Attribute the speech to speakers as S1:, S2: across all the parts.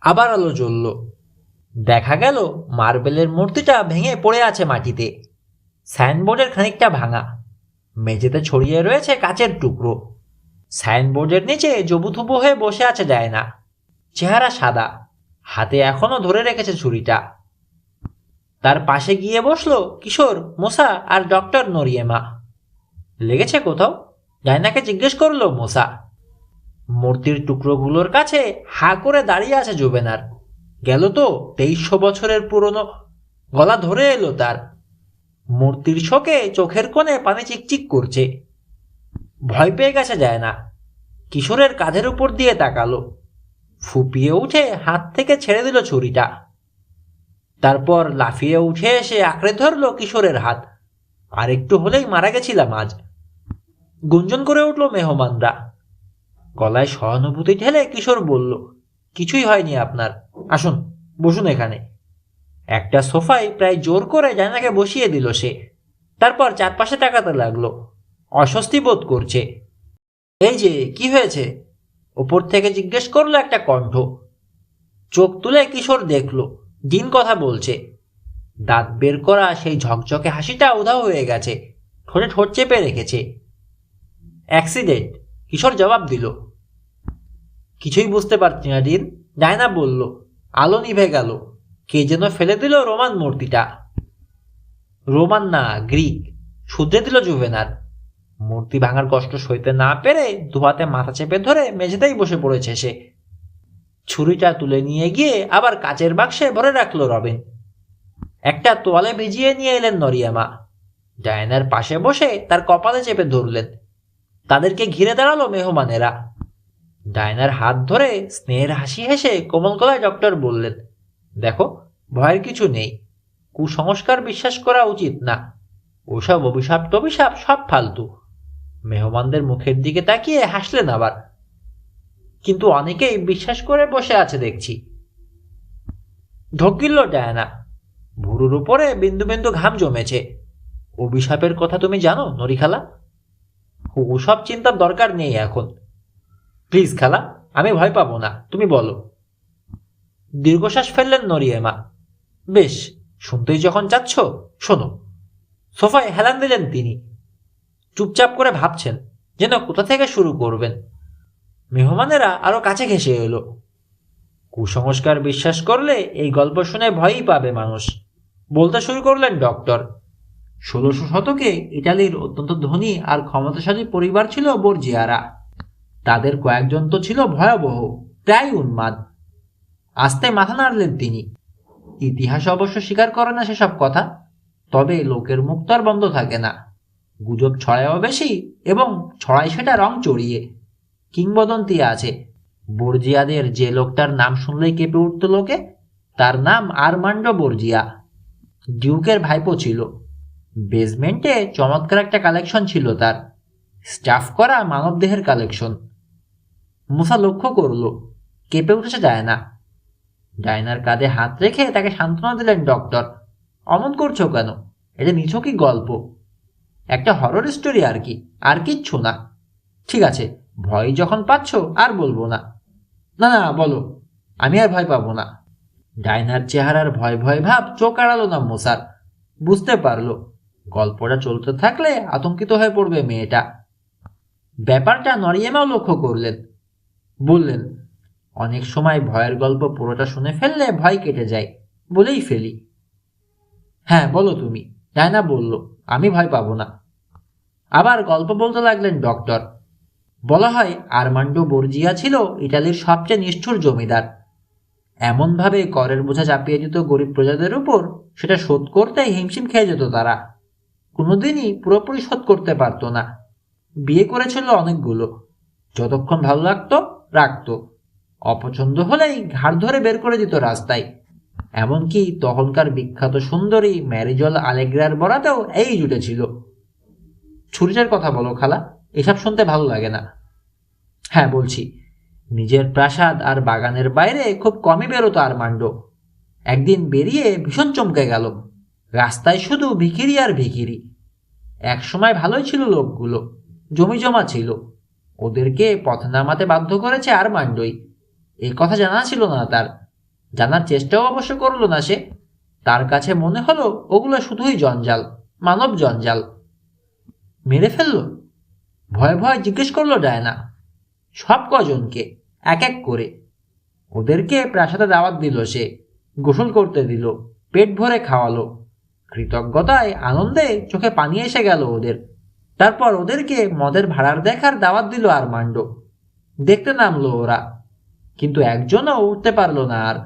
S1: আবার আলো জ্বলল। দেখা গেল মার্বেলের মূর্তিটা ভেঙে পড়ে আছে মাটিতে। সাইনবোর্ডের খানিকটা ভাঙা। মেঝেতে ছড়িয়ে রয়েছে কাচের টুকরো। সাইনবোর্ডের নিচে জবুথুবু হয়ে বসে আছে ডায়না। চেহারা সাদা, হাতে এখনো ধরে রেখেছে ছুরিটা। তার পাশে গিয়ে বসলো কিশোর, মোসা আর ডক্টর নরিয়েমা। লেগেছে কোথাও? ডায়নাকে জিজ্ঞেস করলো মোসা। মূর্তির টুকরোগুলোর কাছে হা করে দাঁড়িয়ে আছে জুবেনার। গেল তো 2300 বছরের পুরনো। গলা ধরে এলো তার। মূর্তির শোকে চোখের কোণে পানি চিকচিক করছে। ভয় পেয়ে গেছে যায় না। কিশোরের কাঁধের উপর দিয়ে তাকালো। ফুপিয়ে উঠে হাত থেকে ছেড়ে দিল ছুরিটা। তারপর লাফিয়ে উঠে এসে আঁকড়ে ধরল কিশোরের হাত। আর একটু হলেই মারা গেছিলাম আজ। গুঞ্জন করে উঠল মেহমানরা। গলায় সহানুভূতি ঢেলে কিশোর বলল, কিছুই হয়নি আপনার। আসুন, বসুন এখানে। একটা সোফায় প্রায় জোর করে জানাকে বসিয়ে দিল সে। তারপর চারপাশে তাকাতে লাগলো। অস্বস্তি বোধ করছে। এই যে, কি হয়েছে? ওপর থেকে জিজ্ঞেস করলো একটা কণ্ঠ। চোখ তুলে কিশোর দেখল দিন কথা বলছে। দাঁত বের করা সেই ঝকঝকে হাসিটা উধাও হয়ে গেছে। ঠোঁটে ঠোঁট চেপে রেখেছে। অ্যাক্সিডেন্ট, কিশোর জবাব দিল। কিছুই বুঝতে পারছি না ডিন, ডায়না বলল। আলো নিভে গেল। কে যেন ফেলে দিল রোমান মূর্তিটা। রোমান না, গ্রিক, শুধরে দিল জুভেনার। মূর্তি ভাঙার কষ্ট সইতে না পেরে দুহাতে মাথা চেপে ধরে মেঝেতেই বসে পড়েছে সে। ছুরিটা তুলে নিয়ে গিয়ে আবার কাচের বাক্সে ভরে রাখলো রবিন। একটা তোয়ালে ভিজিয়ে নিয়ে এলেন নরিয়ামা। ডায়নার পাশে বসে তার কপালে চেপে ধরলেন। তাদেরকে ঘিরে দাঁড়ালো মেহমানেরা। ডায়নার হাত ধরে স্নেহের হাসি হেসে কোমল গলায় ডক্টর বললেন, দেখো, ভয়ের কিছু নেই। কুসংস্কার বিশ্বাস করা উচিত না। ওসব অভিশাপ টভিশাপ সব ফালতু। মেহমানদের মুখের দিকে তাকিয়ে হাসলেন আবার। কিন্তু অনেকেই বিশ্বাস করে বসে আছে দেখছি। ঢোক গিলল ডায়না। ভুরুর উপরে বিন্দু বিন্দু ঘাম জমেছে। অভিশাপের কথা তুমি জানো নরি খালা? ওসব চিন্তার দরকার নেই এখন। প্লিজ খালা, আমি ভয় পাবো না, তুমি বলো। দীর্ঘশ্বাস ফেললেন নরিয়েমা। বেশ, শুনতেই যখন চাচ্ছ, শোনো। সোফায় হেলান দিলেন তিনি। চুপচাপ করে ভাবছেন, যেন কোথা থেকে শুরু করবেন। মেহমানেরা আরো কাছে ঘেঁষে এলো। কুসংস্কার বিশ্বাস করলে এই গল্প শুনে ভয়ই পাবে মানুষ। বলতে শুরু করলেন ডক্টর। 1600 শতকে ইটালির অত্যন্ত ধনী আর ক্ষমতাশালী পরিবার ছিল বর্জিয়ারা। তাদের কয়েকজন তো ছিল ভয়াবহ, প্রায় উন্মাদ। আস্তে মাথা নাড়লেন তিনি। ইতিহাস অবশ্য স্বীকার করে না সেসব কথা। তবে লোকের মুখ তো আর বন্ধ থাকে না। গুজব ছড়ায়ও বেশি, এবং ছড়ায় সেটা রং চড়িয়ে। কিংবদন্তি আছে, বর্জিয়াদের যে লোকটার নাম শুনলেই কেঁপে উঠত লোকে, তার নাম আরমান্ডো বর্জিয়া। ডিউকের ভাইপো ছিল। বেসমেন্টে চমৎকার একটা কালেকশন ছিল তার। স্টাফ করা মানবদেহের কালেকশন। মুসা লক্ষ্য করল, কেঁপে উঠেছে ডায়না। ডায়নার কাঁধে হাত রেখে তাকে সান্ত্বনা দিলেন ডক্টর। অমন করছো কেন? এটা নিছকই গল্প, একটা হরর স্টোরি আর কি, আর কিচ্ছু না। ঠিক আছে, ভয় যখন পাচ্ছ আর বলবো না। না না, বলো, আমি আর ভয় পাবো না। ডায়নার চেহারার ভয় ভয় ভাব চোখ আড়ালো না মোসার। বুঝতে পারলো গল্পটা চলতে থাকলে আতঙ্কিত হয়ে পড়বে মেয়েটা। ব্যাপারটা নরিয়েমাও লক্ষ্য করলেন। বললেন, অনেক সময় ভয়ের গল্প পুরোটা শুনে ফেললে ভয় কেটে যায়, বলেই ফেলি। হ্যাঁ, বলো তুমি, ডায়না বলল। আমি ভয় পাবো না। আবার গল্প বলতে লাগলেন ডক্টর। বলা হয় আরমান্ডো বর্জিয়া ছিল ইটালির সবচেয়ে নিষ্ঠুর জমিদার। এমনভাবে করের বোঝা চাপিয়ে দিত গরিব প্রজাদের উপর, সেটা শোধ করতেই হিমশিম খেয়ে যেত তারা। কোনোদিনই পুরোপুরি শোধ করতে পারতো না। বিয়ে করেছিল অনেকগুলো। যতক্ষণ ভালো লাগতো রাখতো, অপছন্দ হলেই ঘাড় ধরে বের করে দিত রাস্তায়। এমনকি তখনকার বিখ্যাত সুন্দরী ম্যারিজল আলেগ্রার বরাতেও এই জুটেছিল। ছুরিটার কথা বলো খালা, এসব শুনতে ভালো লাগে না। হ্যাঁ, বলছি। নিজের প্রাসাদ আর বাগানের বাইরে খুব কমই বেরোতো আরমান্ডো। একদিন বেরিয়ে ভীষণ চমকে গেল। রাস্তায় শুধু ভিখিরি আর ভিখিরি। একসময় ভালোই ছিল লোকগুলো, জমি জমা ছিল। ওদেরকে পথ নামাতে বাধ্য করেছে আরমান্ডোই। এই কথা জানা ছিল না তার। জানার চেষ্টাও অবশ্য করলো না সে। তার কাছে মনে হলো ওগুলো শুধুই জঞ্জাল, মানব জঞ্জাল। মেরে ফেললো? ভয়ে ভয়ে জিজ্ঞেস করলো ডায়না। সব কজনকে, এক এক করে। ওদেরকে প্রাসাদে দাওয়াত দিল সে, গোসল করতে দিল, পেট ভরে খাওয়ালো। কৃতজ্ঞতায় আনন্দে চোখে পানি এসে গেল ওদের। তারপর ওদেরকে মদের ভাড়ার দেখার দাওয়াত দিল আরমান্ডো। দেখতে নামলো ওরা, কিন্তু একজনও উঠতে পারলো না আর।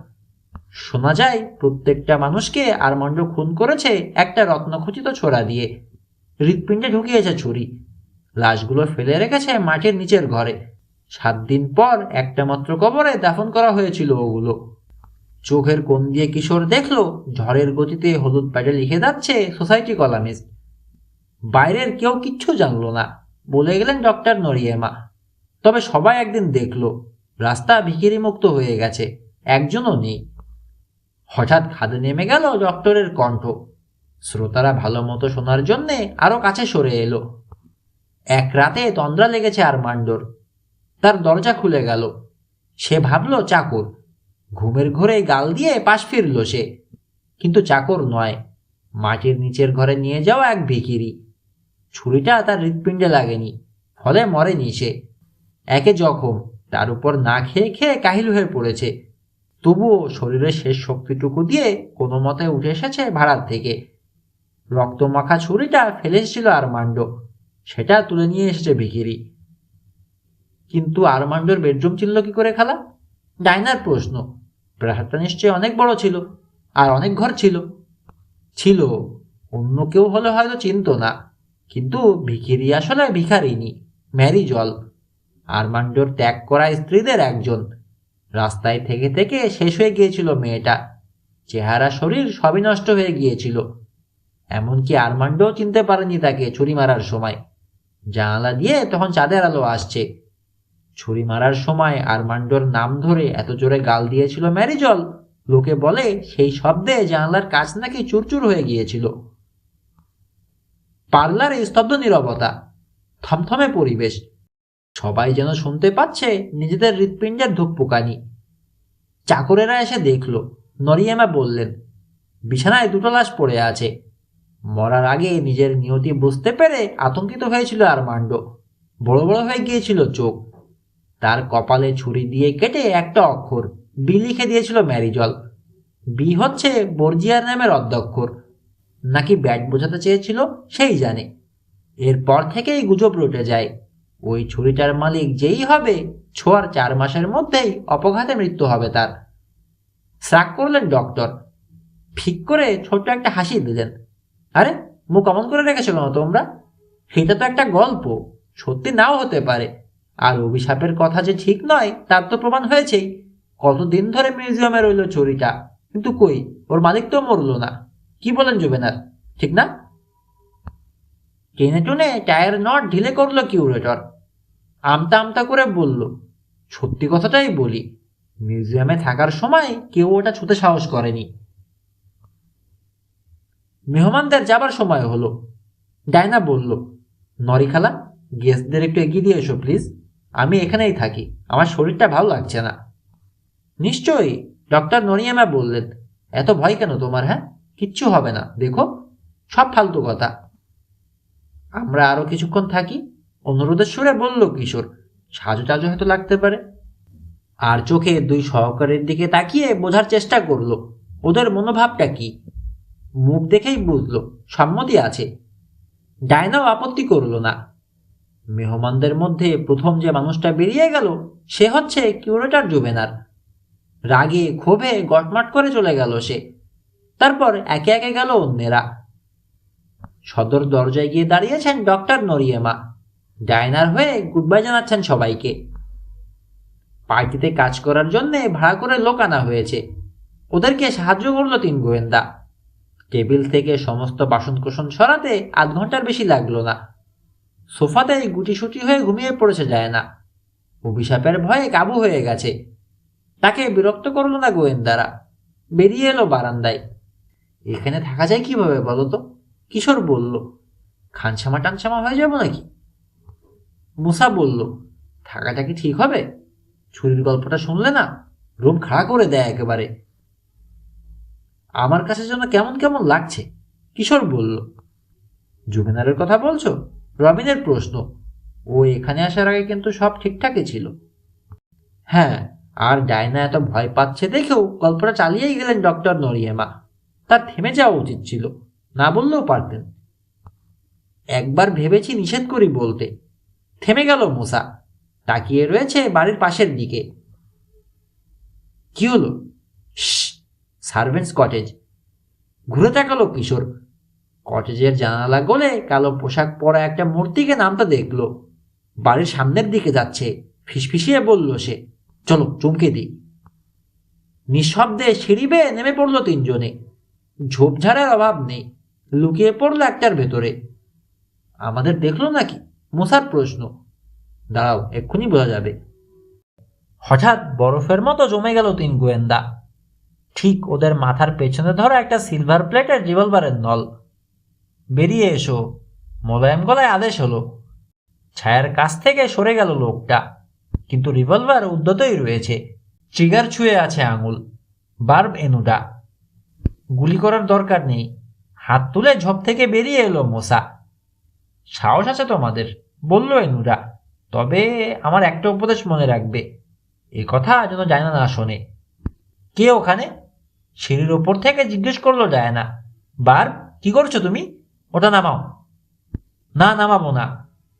S1: শোনা যায় প্রত্যেকটা মানুষকে আরমান্ডো খুন করেছে একটা রত্নখচিত ছোরা দিয়ে। হৃৎপিণ্ডে ঢুকিয়েছে ছুরি। লাশগুলো ফেলে রেখেছে মাটির নিচের ঘরে। 7 দিন পর একটা মাত্র কবরে দাফন করা হয়েছিল ওগুলো। চোখের কোণ দিয়ে কিশোর দেখলো ঝড়ের গতিতে হলুদ প্যাডে লিখে যাচ্ছে সোসাইটি কলামিস্ট। বাইরের কেউ কিচ্ছু জানলো না, বলে গেলেন ডক্টর নরিয়েমা। তবে সবাই একদিন দেখলো রাস্তা ভিখিরি মুক্ত হয়ে গেছে, একজনও নেই। হঠাৎ খাদে নেমে গেল ডক্টরের কণ্ঠ। শ্রোতারা ভালো মতো শোনার জন্যে আরো কাছে সরে এলো। এক রাতে তন্দ্রা লেগেছে আরমান্ডোর। তার দরজা খুলে গেল। সে ভাবল চাকর। ঘুমের ঘোরে গাল দিয়ে পাশ ফিরল সে, কিন্তু চাকর নয়, মাটির নিচের ঘরে নিয়ে যাওয়া এক ভিখিরি। ছুরিটা তার হৃৎপিণ্ডে লাগেনি, ফলে মরেনি সে। একে জখম, তার উপর না খেয়ে খেয়ে কাহিল হয়ে পড়েছে। তবুও শরীরের শেষ শক্তিটুকু দিয়ে কোনো মতে উঠে এসেছে ভাড়ার থেকে। রক্তমাখা ছুরিটা ফেলে এসেছিল আরমান্ডো, সেটা তুলে নিয়ে এসেছে ভিখিরি। কিন্তু আরমান্ডোর বেডরুম চিনল কি করে খালা? ডাইনার প্রশ্ন। প্রাসাদটা নিশ্চয়ই অনেক বড় ছিল, আর অনেক ঘর ছিল। ছিল, অন্য কেউ হলে হয়তো চিনত না, কিন্তু ভিখিরি আসলে ভিখারিনী, ম্যারি জল, আরমান্ডোর ত্যাগ করা স্ত্রীদের একজন। রাস্তায় থেকে থেকে শেষ হয়ে গিয়েছিল মেয়েটা। চেহারা শরীর সবই নষ্ট হয়ে গিয়েছিল। এমনকি আরমান্ডোও চিনতে পারেনি তাকে ছুরি মারার সময়। জানালা দিয়ে তখন চাঁদের আলো আসছে। ছুরি মারার সময় আরমান্ডোর নাম ধরে এত জোরে গাল দিয়েছিল ম্যারিজল, লোকে বলে সেই শব্দে জানালার কাছ নাকি চুরচুর হয়ে গিয়েছিল। পার্লারে স্তব্ধ নীরবতা, থমথমে পরিবেশ। সবাই যেন শুনতে পাচ্ছে নিজেদের হৃৎপিণ্ডের ধুকপুকানি। চাকরেরা এসে দেখল। নরিয়েমা বললেন, বিছানায় 2টো লাশ পড়ে আছে। মরার আগে নিজের নিয়তি বুঝতে পেরে আতঙ্কিত হয়েছিল আরমান্ডো। বড় বড় হয়ে গিয়েছিল চোখ। তার কপালে ছুরি দিয়ে কেটে একটা অক্ষর বি লিখে দিয়েছিল ম্যারিজল। বি হচ্ছে বর্জিয়ার নামের অধ্যক্ষর, নাকি ব্যাট বোঝাতে চেয়েছিল সেই জানে। এরপর থেকেই গুজব রটে যায় ওই ছুরিটার মালিক যেই হবে, ছোঁয়ার 4 মাসের মধ্যেই অপঘাতে মৃত্যু হবে তার। শ্রাক করলেন ডক্টর। ঠিক করে ছোট্ট একটা হাসি দিলেন। আরে, মুখ অমন করে রেখেছো কেন তোমরা? এটা তো একটা গল্প, সত্যি নাও হতে পারে। আর অভিশাপের কথা যে ঠিক নয় তার তো প্রমাণ হয়েছেই। কতদিন ধরে মিউজিয়ামে রইল চুরিটা, কিন্তু কই, ওর মালিক তো মরল না। কি বলেন জুবেনার, ঠিক না? টেনে টুনে টায়ার নট ঢিলে করলো কিউরেটর। আমতা আমতা করে বলল, সত্যি কথাটাই বলি, মিউজিয়ামে থাকার সময় কেউ ওটা ছুতে সাহস করেনি। মেহমানদের যাবার সময় হলো। ডায়না বলল, নরি খালা, গেস্টদের একটু এগিয়ে দিয়ে এসো প্লিজ। আমি এখানেই থাকি, আমার শরীরটা ভালো লাগছে না। নিশ্চয়ই, ডক্টর নরিয়ামা বললেন। এত ভয় কেন তোমার? হ্যাঁ, কিচ্ছু হবে না, দেখো, সব ফালতু কথা। আমরা আরো কিছুক্ষণ থাকি, অনুরোধের সুরে বলল কিশোর। সাজু টাজু হয়তো লাগতে পারে। আর চোখে 2 সহকারীর দিকে তাকিয়ে বোঝার চেষ্টা করলো ওদের মনোভাবটা কি। মুখ দেখেই বুঝলো সম্মতি আছে। ডায়নাও আপত্তি করলো না। মেহমানদের মধ্যে প্রথম যে মানুষটা বেরিয়ে গেল সে হচ্ছে কিউরেটর জুবেনার। রাগে ক্ষোভে গটমাট করে চলে গেল সে। তারপর একে একে গেল অন্যেরা। সদর দরজায় গিয়ে দাঁড়িয়েছেন ডক্টর নরিয়েমা। ডায়নার হয়ে গুড বাই জানাচ্ছেন সবাইকে। পার্টিতে কাজ করার জন্য ভাড়া করে লোক আনা হয়েছে। ওদেরকে সাহায্য করলো 3 গোয়েন্দা। টেবিল থেকে সমস্ত বাসনকোসন সরাতে 8 ঘন্টার বেশি লাগলো না। সোফাতেই গুটিসুটি হয়ে ঘুমিয়ে পড়েছে যায় না। অভিশাপের ভয়ে কাবু হয়ে গেছে। তাকে বিরক্ত করলো না গোয়েন্দারা। বেরিয়ে এলো বারান্দায়। এখানে থাকা যায় কিভাবে বলো তো? কিশোর বলল, খানসামা টানসামা হয়ে যাব নাকি? মুসা বলল, থাকাটা কি ঠিক হবে? ছুরির গল্পটা শুনলে না, রুম খাড়া করে দেয় একেবারে। আমার কাছে যেন কেমন কেমন লাগছে, কিশোর বলল। জুবেনারের কথা বলছো? রবিনের প্রশ্ন। ও এখানে আসার আগে কিন্তু সব ঠিকঠাকই ছিল। হ্যাঁ, আর ডায়না এত ভয় পাচ্ছে দেখেও গল্পটা চালিয়েই গেলেন ডক্টর নরিয়েমা। তার থেমে যাওয়া উচিত ছিল, না বললেও পারতেন। একবার ভেবেছি নিষেধ করি বলতে। থেমে গেল মুসা, তাকিয়ে রয়েছে বাড়ির পাশের দিকে। কি হলো? Servants cottage. ঘুরে তাকালো কিশোর। কটেজের জানালা গলে কালো পোশাক পরা একটা মূর্তিকে নামটা দেখল। বাড়ির সামনের দিকে যাচ্ছে। ফিসফিসিয়ে বলল সে, চলো চমকে দিই। নিঃশব্দে সিঁড়ি বেয়ে নেমে পড়লো তিনজনে। ঝোপঝাড়ের অভাব নেই, লুকিয়ে পড়লো একটার ভেতরে। আমাদের দেখলো নাকি? মুসার প্রশ্ন। দাঁড়াও, এক্ষুনি বোঝা যাবে। হঠাৎ বরফের মতো জমে গেল তিন গোয়েন্দা। ঠিক ওদের মাথার পেছনে ধরা একটা সিলভার প্লেটের রিভলভারের নল। বেরিয়ে এসো, মোলায়েম গলায় আদেশ হলো। ছায়ার কাছ থেকে সরে গেল লোকটা, কিন্তু রিভলভার উদ্যতই রয়েছে। ট্রিগার ছুঁয়ে আছে আঙুল। বার্ব এনুডা। গুলি করার দরকার নেই। হাত তুলে ঝোপ থেকে বেরিয়ে এলো মোসা। সাহস আছে তোমাদের, বলল এনুডা। তবে আমার একটা উপদেশ মনে রাখবে, এ কথা যেন ডায়না না শোনে। কে ওখানে? সিঁড়ির ওপর থেকে জিজ্ঞেস করলো ডায়না। বার্ব, কি করছো তুমি? ওটা নামাও। না, নামাবো না।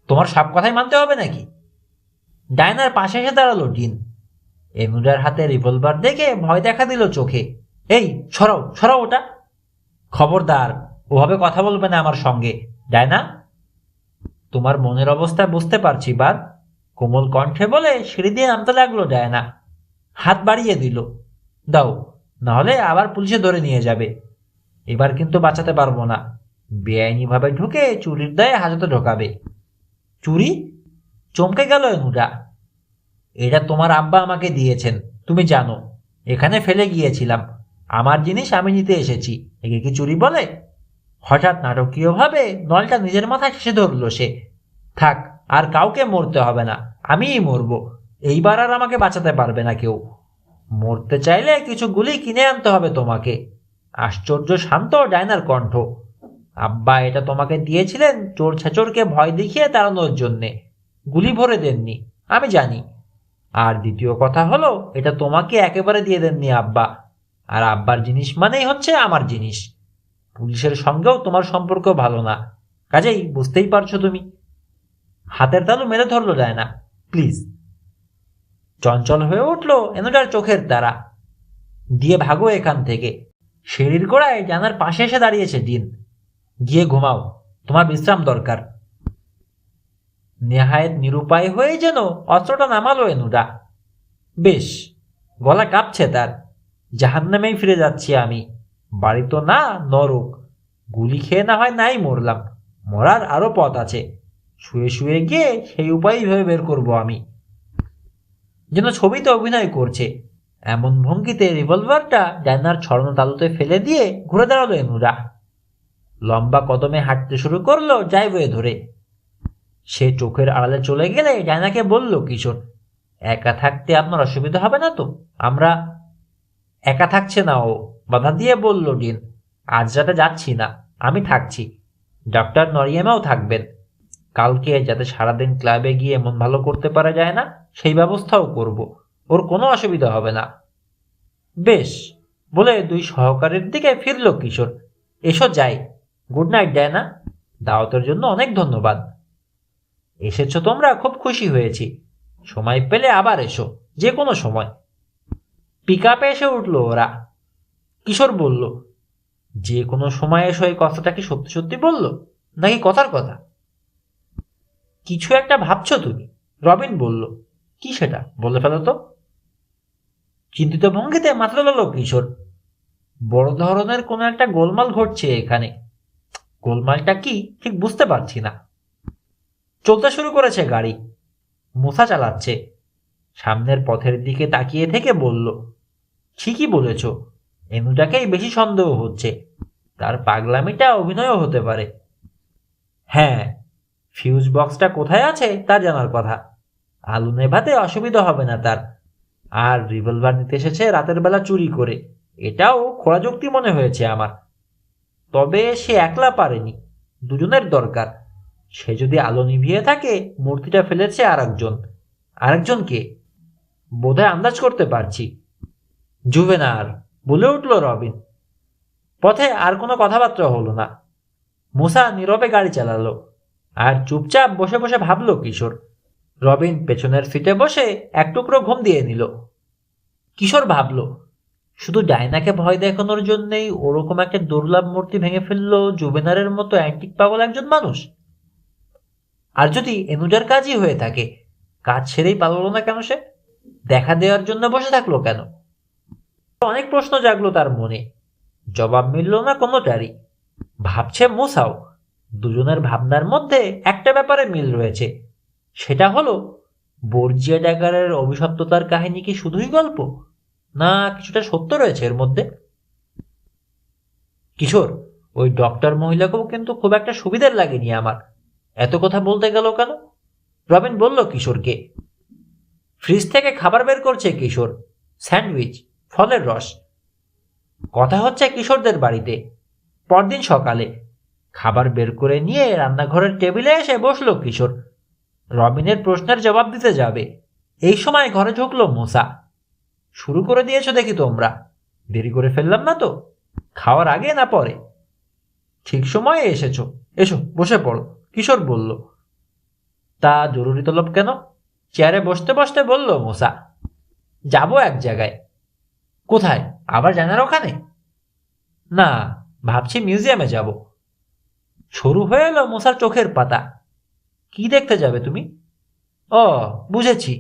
S1: তোমার সব কথাই মানতে হবে নাকি? ডায়নার পাশে এসে দাঁড়ালো ডিন। এনুডার হাতে রিভলভার দেখে ভয় দেখা দিল চোখে। এই সরাও, সরাও ওটা। খবরদার, ওভাবে কথা বলবে না আমার সঙ্গে, ডায়না। তোমার মনের অবস্থা বুঝতে পারছি বার, কোমল কণ্ঠে বলে সিঁড়ি দিয়ে নামতে লাগলো ডায়না। হাত বাড়িয়ে দিল। দাও, নাহলে আবার পুলিশে ধরে নিয়ে যাবে। এবার কিন্তু বাঁচাতে পারবো না। বেআইনিভাবে ঢুকে চুরির দায়ে হাজতে ঢোকাবে। চুরি? চমকে গেল এনুডা। এটা তোমার আব্বা আমাকে দিয়েছেন, তুমি জানো। এখানে ফেলে গিয়েছিলাম, আমার জিনিস আমি নিতে এসেছি, একে কি চুরি বলে? হঠাৎ নাটকীয়ভাবে নলটা নিজের মাথায় ঠেসে ধরল সে। থাক, আর কাউকে মরতে হবে না, আমিই মরব। এইবার আর আমাকে বাঁচাতে পারবে না কেউ। মরতে চাইলে কিছু গুলি কিনে আনতে হবে তোমাকে। আশ্চর্য শান্ত ডায়নার কণ্ঠ। আব্বা এটা তোমাকে দিয়েছিলেন চোর ছেচোরকে ভয় দেখিয়ে তাড়ানোর জন্যে, গুলি ভরে দেননি, আমি জানি। আর দ্বিতীয় কথা হলো, এটা তোমাকে একেবারে দিয়ে দেননি আব্বা। আর আব্বার জিনিস মানেই হচ্ছে আমার জিনিস। পুলিশের সঙ্গেও তোমার সম্পর্ক ভালো না, কাজেই বুঝতেই পারছো তুমি। হাতের তালু মেরে ধরলো ডায়না। প্লিজ। চঞ্চল হয়ে উঠল এনুডার চোখের তারা। দিয়ে ভাগো এখান থেকে। সিঁড়ির গোড়ায় জানার পাশে এসে দাঁড়িয়েছে ডিন। গিয়ে ঘুমাও, তোমার বিশ্রাম দরকার। নেহায়েত নিরুপায় হয়ে যেন অস্ত্রটা নামালো এনুডা। বেশ। গলা কাঁপছে তার। জাহান্নামেই ফিরে যাচ্ছি আমি, বাড়ি তো না, নরক। গুলি খেয়ে না হয় নাই মরলাম, মরার আরো পথ আছে। শুয়ে শুয়ে গিয়ে সেই উপায়ই ভেবে বের করব আমি। যেন ছবিতে অভিনয় করছে এমন ভঙ্গিতে রিভলভারটা ডায়নার ছড়ানো তালুতে ফেলে দিয়ে ঘুরে দাঁড়ালো এনুডা। লম্বা কদমে হাঁটতে শুরু করলো ড্রাইভওয়ে ধরে। সে চোখের আড়ালে চলে গেলে ডায়নাকে বলল কিশোর, একা থাকতে আপনার অসুবিধা হবে না তো? আমরা। একা থাকছে না ও, বাধা দিয়ে বলল ডিন। আজ রাতে যাচ্ছি না, আমি থাকছি। ডক্টর নরিয়েমাও থাকবেন। কালকে যাতে সারাদিন ক্লাবে গিয়ে মন ভালো করতে পারা যায় না, সেই ব্যবস্থাও করব। ওর কোনো অসুবিধা হবে না। বেশ, বলে দুই সহকারীর দিকে ফিরল কিশোর। এসো যাই। Good night Diana. দাওয়াতের জন্য অনেক ধন্যবাদ। এসেছো তোমরা, খুব খুশি হয়েছি। সময় পেলে আবার এসো, যে কোনো সময়। পিক আপে এসে উঠল ওরা। কিশোর বলল, যে কোনো সময় এসো, এই কথাটা কি সত্যি সত্যি বলল, নাকি কথার কথা? কিছু একটা ভাবছো তুমি, রবিন বলল। কি সেটা, বলে ফেলো তো। চিন্তিত ভঙ্গিতে মাথা তোলালো কিশোর। বড় ধরনের কোনো একটা গোলমাল ঘটছে এখানে। গোলমালটা কি ঠিক বুঝতে পারছি না। চলতে শুরু করেছে গাড়ি। মুসা চালাচ্ছে। সামনের পথের দিকে তাকিয়ে থেকে বলল, ঠিকই বলেছ, এনুটাকেই বেশি সন্দেহ হচ্ছে। তার পাগলামিটা অভিনয়ও হতে পারে। হ্যাঁ, ফিউজ বক্সটা কোথায় আছে তা জানার কথা। আলু নেভাতে অসুবিধা হবে না তার। আর রিভলভার নিতে এসেছে রাতের বেলা চুরি করে, এটাও খোলা যুক্তি মনে হয়েছে আমার। তবে সে একলা পারেনি, দুজনের দরকার। সে যদি আলো নিভিয়ে থাকে, মূর্তিটা ফেলেছে আরেকজনকে বোধহয় আন্দাজ করতে পারছি। জুভেনার, বলে উঠল রবিন। পথে আর কোনো কথাবার্তা হলো না। মুসা নীরবে গাড়ি চালালো, আর চুপচাপ বসে বসে ভাবল কিশোর। রবিন পেছনের সিটে বসে এক টুকরো ঘুম দিয়ে নিল। কিশোর ভাবল, শুধু ডায়নাকে ভয় দেখানোর জন্যেই ওরকম একটা দুর্লভ মূর্তি ভেঙে ফেললো জুবেনারের মতো অ্যান্টিক পাগল একজন মানুষ। আর যদি এনুজার কাজই হয়ে থাকে, কাজ ছেড়েই পালালো না কেন সে? দেখা দেওয়ার জন্য বসে থাকলো কেন? অনেক প্রশ্ন জাগলো তার মনে, জবাব মিলল না কোনোটারই। ভাবছে মুসাও। দুজনের ভাবনার মধ্যে একটা ব্যাপারে মিল রয়েছে, সেটা হলো বর্জিয়া ড্যাগারের অভিশপ্ততার কাহিনী কি শুধুই গল্প, না কিছুটা সত্য রয়েছে এর মধ্যে? কিশোর, ওই ডক্টর মহিলাকেও কিন্তু খুব একটা সুবিধার লাগেনি আমার। এত কথা বলতে গেল কেন? রবিন বলল কিশোরকে। ফ্রিজ থেকে খাবার বের করছে কিশোর, স্যান্ডউইচ, ফলের রস। কথা হচ্ছে কিশোরদের বাড়িতে। পরদিন সকালে খাবার বের করে নিয়ে রান্নাঘরের টেবিলে এসে বসলো কিশোর। রবিনের প্রশ্নের জবাব দিতে যাবে, এই সময় ঘরে ঢুকলো মুসা। শুরু করে দিয়েছো দেখি তোমরা, দেরি করে ফেললাম না তো? খাওয়ার আগে না পরে? ঠিক সময়ে এসেছো, এসো বসে পড়ো, কিশোর বলল। তা জরুরি তলব কেন? চেয়ারে বসতে বসতে বলল মুসা। যাবো এক জায়গায়। কোথায়? আবার জানার ওখানে? না, ভাবছি মিউজিয়ামে যাব। শুরু হয়ে এলো মুসার চোখের পাতা। কি দেখতে যাবে তুমি? ও, বুঝেছি,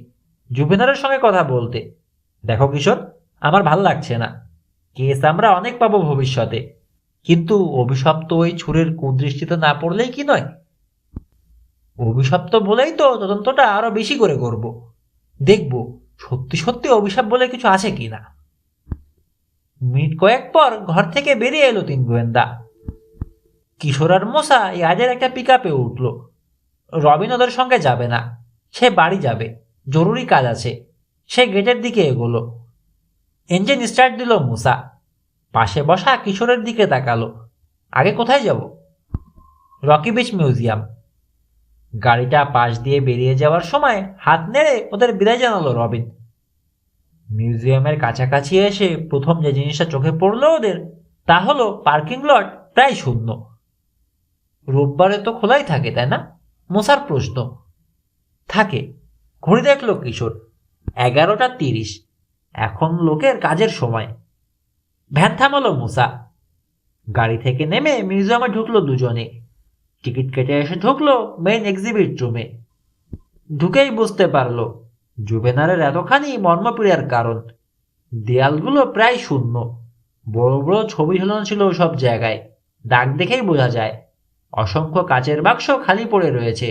S1: জুবেনারের সঙ্গে কথা বলতে। দেখো কিশোর, আমার ভাল লাগছে না। কেস আমরা অনেক পাবো ভবিষ্যতে, কিন্তু অভিশপ্ত ওই ছুরির কুদৃষ্টিতে না পড়লেই কি নয়। অভিশপ্ত বলেই তো তদন্তটা আরো বেশি করে করব। দেখব সত্যি সত্যি অভিশাপ বলে কিছু আছে কিনা। মিনিট কয়েক পর ঘর থেকে বেরিয়ে এলো তিন গোয়েন্দা। কিশোর আর মশা ইয়াজের একটা পিক আপে উঠল। রবিন ওদের সঙ্গে যাবে না, সে বাড়ি যাবে, জরুরি কাজ আছে। সে গেটের দিকে এগোলো। ইঞ্জিন স্টার্ট দিল মুসা। পাশে বসা কিশোরের দিকে তাকালো। আগে কোথায় যাব? Rocky beach museum. গাড়িটা পাশ দিয়ে বেরিয়ে যাওয়ার সময় হাত নেড়ে ওদের বিদায় জানালো রবিন। মিউজিয়ামের কাছাকাছি এসে প্রথম যে জিনিসটা চোখে পড়লো ওদের, তা হলো পার্কিং লট প্রায় শূন্য। রোববারে তো খোলাই থাকে, তাই না? মুসার প্রশ্ন। থাকে। ঘড়ি দেখলো কিশোর, 11:30। এখন লোকের কাজের সময়। ভ্যান থামালো মুসা। গাড়ি থেকে নেমে মিউজিয়ামে ঢুকলো দুজনে। টিকিট কেটে এসে ঢুকলো মেইন এক্সিবিট রুমে। ঢুকেই বুঝতে পারলো জুবেনারের এতখানি মর্মপীড়ার কারণ। দেয়ালগুলো প্রায় শূন্য। বড় বড় ছবি ঝুলানো ছিল সব জায়গায়, দাগ দেখেই বোঝা যায়। অসংখ্য কাচের বাক্স খালি পড়ে রয়েছে।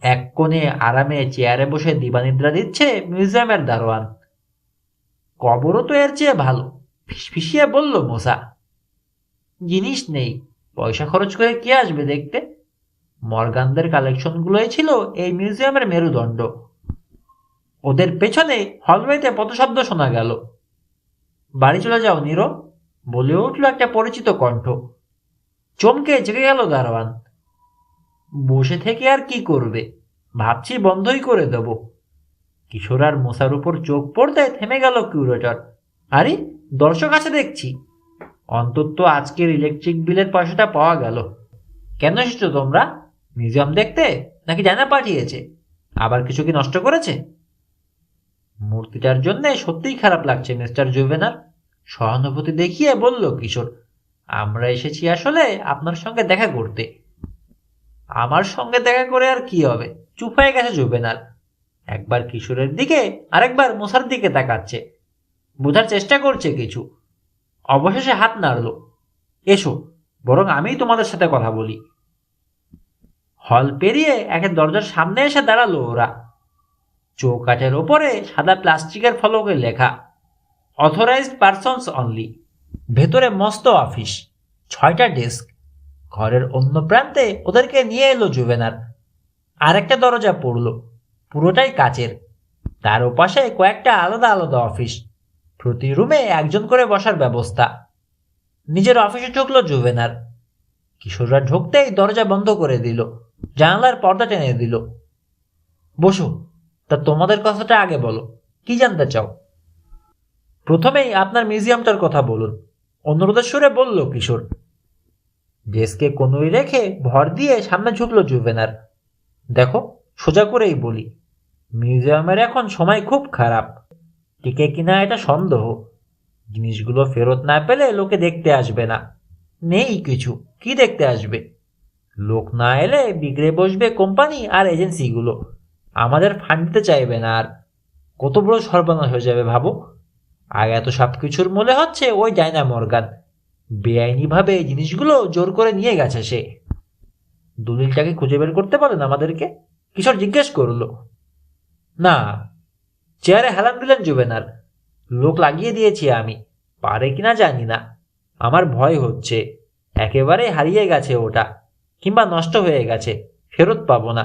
S1: এক কোণে আরামে চেয়ারে বসে দিবানিদ্রা দিচ্ছে মিউজিয়ামের দারোয়ান। কবরও তো এর চেয়ে ভালো, ফিসফিসিয়ে বলল মোসা। জিনিস নেই, পয়সা খরচ করে কে আসবে দেখতে? মর্গানদের কালেকশনগুলোই ছিল এই মিউজিয়ামের মেরুদণ্ড। ওদের পেছনে হলওয়েতে পদশব্দ শোনা গেল। বাড়ি চলে যাও নীরব, বলে উঠল একটা পরিচিত কণ্ঠ। চমকে জেগে গেল দারোয়ান। বসে থেকে আর কি করবে, ভাবছি বন্ধই করে দেব। কিশোর আর মশার উপর চোখ পড়তে থেমে গেল কিউরেটর। আরে, দর্শক আছে দেখছি। অন্তত আজকের ইলেকট্রিক বিলের পয়সাটা পাওয়া গেল। কেন এসেছো তোমরা? মিউজিয়াম দেখতে, নাকি জানা পাঠিয়েছে? আবার কিছু কি নষ্ট করেছে? মূর্তিটার জন্য সত্যিই খারাপ লাগছে মিস্টার জুভেনার, সহানুভূতি দেখিয়ে বলল কিশোর। আমরা এসেছি আসলে আপনার সঙ্গে দেখা করতে। আমার সঙ্গে দেখা করে আর কি হবে? চুপ হয়ে গেছে জুভেনার। একবার কিশোরের দিকে, আরেকবার মুসার দিকে তাকাচ্ছে, বোঝার চেষ্টা করছে কিছু। অবশেষে হাত নাড়ল। এসো, বরং আমি তোমাদের সাথে কথা বলি। হল পেরিয়ে একের দরজার সামনে এসে দাঁড়ালো ওরা। চৌকাঠের ওপরে সাদা প্লাস্টিকের ফলকে লেখা, অথরাইজড পারসনস অনলি। ভেতরে মস্ত অফিস, 6টা ডেস্ক। ঘরের অন্য প্রান্তে ওদেরকে নিয়ে এলো জুভেনার। আরেকটা দরজা পড়ল, পুরোটাই কাচের। তার ওপাশে কয়েকটা আলাদা আলাদা অফিস। প্রতি রুমে একজন করে বসার ব্যবস্থা। নিজের অফিসে ঢুকলো জুভেনার। কিশোররা ঢুকতেই দরজা বন্ধ করে দিল, জানালার পর্দা টেনে দিল। বসো, তা তোমাদের কথাটা আগে বলো, কি জানতে চাও? প্রথমেই আপনার মিউজিয়ামটার কথা বলুন, অনুরোধের সুরে বলল কিশোর। ডেস্কে কনুই রেখে ভর দিয়ে সামনে ঝুঁকলো জুভেনার। দেখো, সোজা করেই বলি, মিউজিয়ামের এখন সময় খুব খারাপ। টিকে কিনা এটা সন্দেহ। জিনিসগুলো ফেরত না পেলে লোকে দেখতে আসবে না। নেই কিছু, কি দেখতে আসবে? লোক না এলে বিগড়ে বসবে কোম্পানি আর এজেন্সিগুলো, আমাদের ফান্ড দিতে চাইবে না। আর কত বড় সর্বনাশ হয়ে যাবে ভাবো। আর এত সব কিছুর মূলে হচ্ছে ওই ডায়না মর্গান। বেআইনিভাবে এই জিনিসগুলো জোর করে নিয়ে গেছে সে। দলিলটাকে খুঁজে বের করতে পারেন আমাদেরকে? কিশোর জিজ্ঞেস করলো। না। চেয়ারে হেলান দিলেন জুবেনার। লোক লাগিয়ে দিয়েছি আমি, পারে কিনা জানি না। আমার ভয় হচ্ছে একেবারে হারিয়ে গেছে ওটা, কিংবা নষ্ট হয়ে গেছে, ফেরত পাবো না।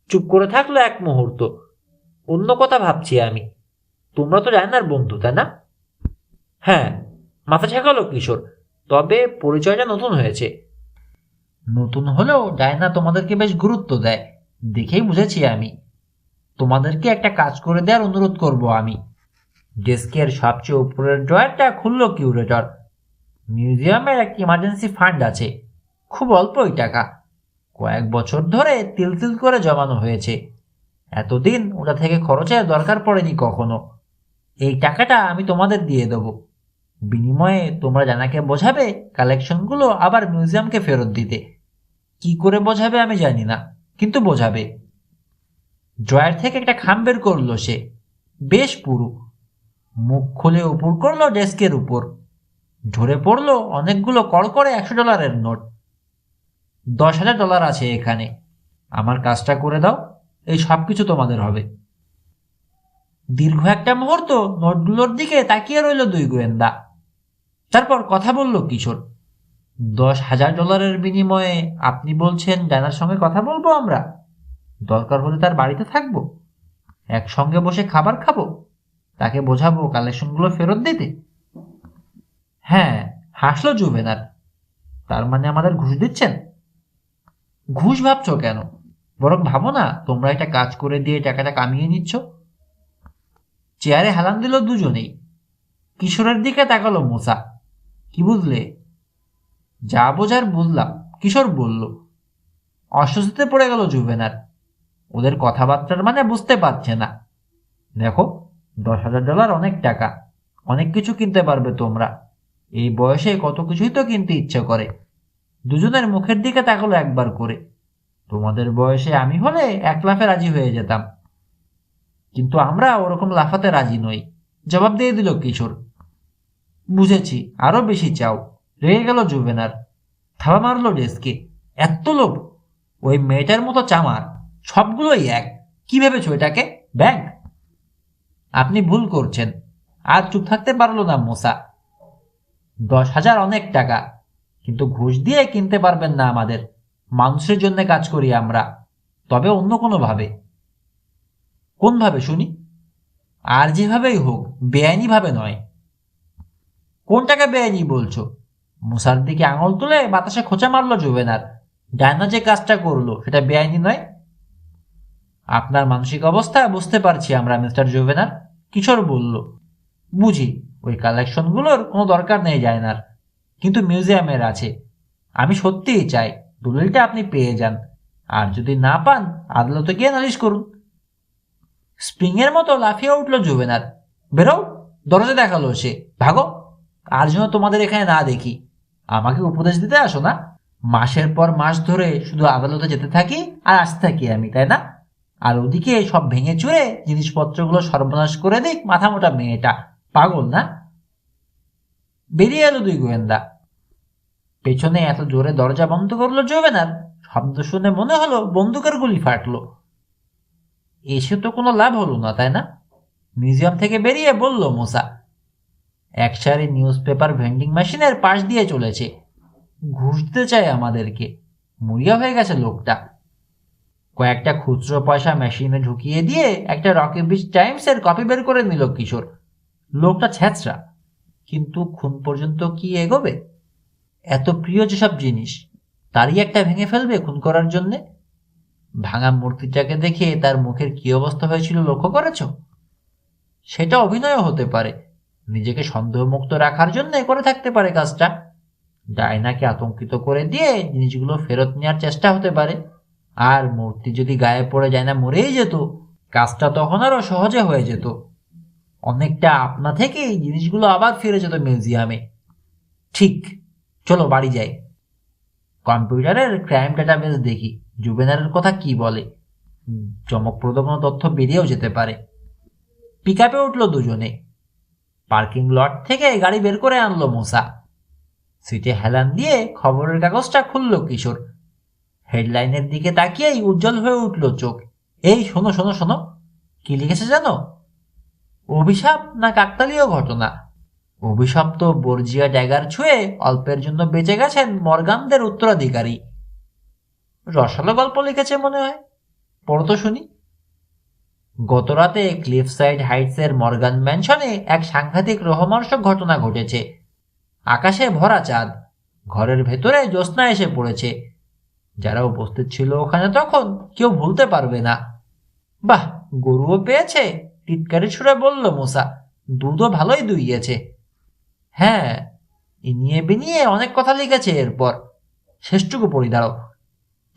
S1: চুপ করে থাকলো এক মুহূর্ত। অন্য কথা ভাবছি আমি। তোমরা তো ডায়নার বন্ধু, তাই না? হ্যাঁ, মাথা ঠেকালো কিশোর। তবে পরিচয়টা নতুন হয়েছে। নতুন হলেও ডায়না তোমাদেরকে বেশ গুরুত্ব দেয়, দেখেই বুঝেছি আমি। তোমাদেরকে একটা কাজ করে দেওয়ার অনুরোধ করব আমি। ডেস্কের সবচেয়ে উপরের ড্রয়ারটা খুলল কিউরেটর। মিউজিয়ামের একটা ইমার্জেন্সি ফান্ড আছে, খুব অল্পই টাকা। কয়েক বছর ধরে তিল তিল করে জমানো হয়েছে। এতদিন ওটা থেকে খরচের দরকার পড়েনি কখনো। এই টাকাটা আমি তোমাদের দিয়ে দেব। বিনিময়ে তোমরা জানাকে বোঝাবে কালেকশনগুলো আবার মিউজিয়ামকে ফেরত দিতে। কি করে বোঝাবে আমি জানি না, কিন্তু বোঝাবে। ড্রয়ার থেকে একটা খাম বের করলো সে, বেশ পুরু। মুখ খুলে উপর করলো ডেস্কের উপর। ঝরে পড়লো অনেকগুলো কড়কড়ে $100 নোট। $10,000 আছে এখানে। আমার কাজটা করে দাও, এই সব কিছু তোমাদের হবে। দীর্ঘ একটা মুহূর্ত নোটগুলোর দিকে তাকিয়ে রইল দুই গোয়েন্দা। তারপর কথা বলল কিশোর। $10,000 বিনিময়ে আপনি বলছেন ডায়নার সঙ্গে কথা বলবো আমরা? দরকার হলে তার বাড়িতে থাকবো, একসঙ্গে বসে খাবার খাবো, তাকে বোঝাবো কালেকশনগুলো ফেরত দিতে। হ্যাঁ, হাসলো জুভেনার। তার মানে আমাদের ঘুষ দিচ্ছেন? ঘুষ ভাবছো কেন? বরং ভাবো না তোমরা একটা কাজ করে দিয়ে টাকাটা কামিয়ে নিচ্ছ। চেয়ারে হেলান দিল দুজনেই। কিশোরের দিকে তাকালো মোসা। কি বুঝলে? যা বোঝার বুঝলাম, কিশোর বলল। অস্বস্তিতে পড়ে গেল জুভেনার। ওদের কথাবার্তার মানে বুঝতে পারছে না। দেখো, $10,000 অনেক টাকা, অনেক কিছু কিনতে পারবে তোমরা। এই বয়সে কত কিছুই তো কিনতে ইচ্ছে করে। দুজনের মুখের দিকে তাকালো একবার করে। তোমাদের বয়সে আমি হলে এক লাফে রাজি হয়ে যেতাম, কিন্তু আমরা ওরকম লাফাতে রাজি নই, জবাব দিয়ে দিল কিশোর। বুঝেছি, আরো বেশি চাও। রেগে গেল জুভেনার। থাবা মারলো ডেস্কে। এত লোভ! ওই মেয়েটার মতো চামার, সবগুলোই এক। কি ভেবেছ এটাকে ব্যাংক? আপনি ভুল করছেন। আর চুপ থাকতে পারলো না মোসা। 10,000 অনেক টাকা, কিন্তু ঘুষ দিয়ে কিনতে পারবেন না আমাদের। মানুষের জন্য কাজ করি আমরা, তবে অন্য কোনো ভাবে। কোন ভাবে শুনি? আর যেভাবেই হোক, বেআইনি ভাবে নয়। কোনটাকে বেআইনি বলছো? মুসার দিকে আঙুল তুলে বাতাসে খোঁচা মারলো জুভেনার। ডায়না যে কাজটা করলো সেটা বেআইনি নয়। আপনার মানসিক অবস্থা বুঝতে পারছি আমরা মিস্টার জুভেনার, কিশোর বলল। বুঝি ওই কালেকশনগুলোর কোনো দরকার নেই ডায়নার, কিন্তু মিউজিয়ামের আছে। আমি সত্যিই চাই দলিলটা আপনি পেয়ে যান, আর যদি না পান আদালতে গিয়ে নালিশ করুন। স্প্রিংয়ের মতো লাফিয়ে উঠল জুভেনার। বেরো, দরজা দেখালো সে। ভাগো, আর যেন তোমাদের এখানে না দেখি। আমাকে উপদেশ দিতে আসো না। মাসের পর মাস ধরে শুধু আদালতে যেতে থাকি আর আসতে থাকি আমি, তাই না? আর ওদিকে সব ভেঙে চুরে জিনিসপত্রগুলো সর্বনাশ করে দিক মাথা মোটা মেয়েটা। পাগল না? বেরিয়ে এলো দুই গোয়েন্দা। পেছনে এত জোরে দরজা বন্ধ করলো জুভেনার, শব্দ শুনে মনে হলো বন্দুকের গুলি ফাটলো। এসে তো কোনো লাভ হলো না, তাই না? মিউজিয়াম থেকে বেরিয়ে বলল মোসা। এক সারি নিউজ পেপার ভেন্ডিং মেশিনের পাশ দিয়ে চলেছে। ঘুষ দিতে চায় আমাদেরকে। মরিয়া হয়ে গেছে লোকটা। কয়েকটা খুচরো পয়সা মেশিনে ঢুকিয়ে দিয়ে একটা রকি বিচ টাইমসের কপি বের করে নিল কিশোর। লোকটা ছ্যাঁচড়া, কিন্তু খুন পর্যন্ত কি এগোবে? এত প্রিয় যেসব জিনিস, তারই একটা ভেঙে ফেলবে খুন করার জন্যে? ভাঙা মূর্তিটাকে দেখে তার মুখের কি অবস্থা হয়েছিল লক্ষ্য করেছ? সেটা অভিনয়ও হতে পারে, নিজেকে সন্দেহমুক্ত রাখার জন্য করে থাকতে পারে কাজটা। ডায়নাকে আতঙ্কিত করে দিয়ে জিনিসগুলো ফেরত নেওয়ার চেষ্টা হতে পারে। আর মূর্তি যদি গায়ে পড়ে যায় না, মরেই যেত, কাজটা তখন আরো সহজে হয়ে যেত। অনেকটা আপনা থেকেই জিনিসগুলো আবার ফিরে যেত মিউজিয়ামে। ঠিক, চলো বাড়ি যাই। কম্পিউটারের ক্রাইম ডাটাবেস দেখি জুবেনারের কথা কি বলে। চমকপ্রদ কোনো তথ্য বেরিয়েও যেতে পারে। পিক আপে উঠলো দুজনে। পার্কিং লট থেকে গাড়ি বের করে আনলো মোসা। সিটে হেলান দিয়ে খবরের কাগজটা খুলল কিশোর। হেডলাইনের দিকে তাকিয়েই উজ্জ্বল হয়ে উঠল চোখ। এই শোনো শোনো শোনো, কি লিখেছে জানো? অভিশাপ না কাকতালীয় ঘটনা? অভিশপ্ত বর্জিয়া ড্যাগার ছুঁয়ে অল্পের জন্য বেঁচে গেছেন মর্গানদের উত্তরাধিকারী। রসালো গল্প লিখেছে মনে হয়, পড়ো তো শুনি। গতরাতে ক্লিফসাইড হাইটসের মর্গান ম্যানশনে এক সাংঘাতিক রোমহর্ষক ঘটনা ঘটেছে। আকাশে ভরা চাঁদ, ঘরের ভেতরে জ্যোৎস্না এসে পড়েছে। যারা উপস্থিত ছিল ওখানে তখন কেউ ভুলতে পারবে না। বাহ, গরুও পেয়েছে, টিটকারি ছুড়ে বলল মোসা। দুধও ভালোই দুইয়েছে। হ্যাঁ, ইনিয়ে বিনিয়ে অনেক কথা লিখেছে। এরপর শেষটুকু পড়ি দাঁড়াও।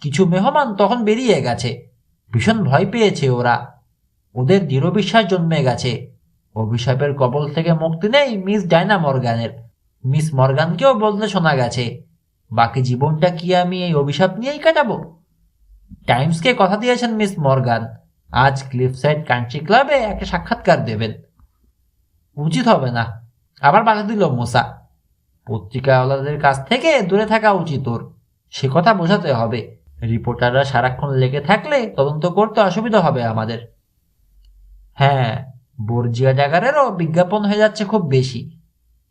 S1: কিছু মেহমান তখন বেরিয়ে গেছে। ভীষণ ভয় পেয়েছে ওরা। ওদের দৃঢ় বিশ্বাস জন্মে গেছে অভিশাপের কবল থেকে মুক্তি নেই মিস ডায়না মর্গানের। মিস মর্গানকেও বলতে শোনা গেছে, বাকি জীবনটা কি আমি এই অভিশাপ নিয়েই কাটাবো। টাইমসকে কথা দিয়েছেন মিস মর্গান, আজ ক্লিফসাইড কান্ট্রি ক্লাবে একটা সাক্ষাৎকার দেবেন। উচিত হবে না, আবার বাধা দিল মোসা। পত্রিকাওয়ালাদের কাছ থেকে দূরে থাকা উচিত ওর, সে কথা বোঝাতে হবে। রিপোর্টাররা সারাক্ষণ লেগে থাকলে তদন্ত করতে অসুবিধা হবে আমাদের। হ্যাঁ, বর্জিয়া জাগারেরও বিজ্ঞাপন হয়ে যাচ্ছে খুব বেশি।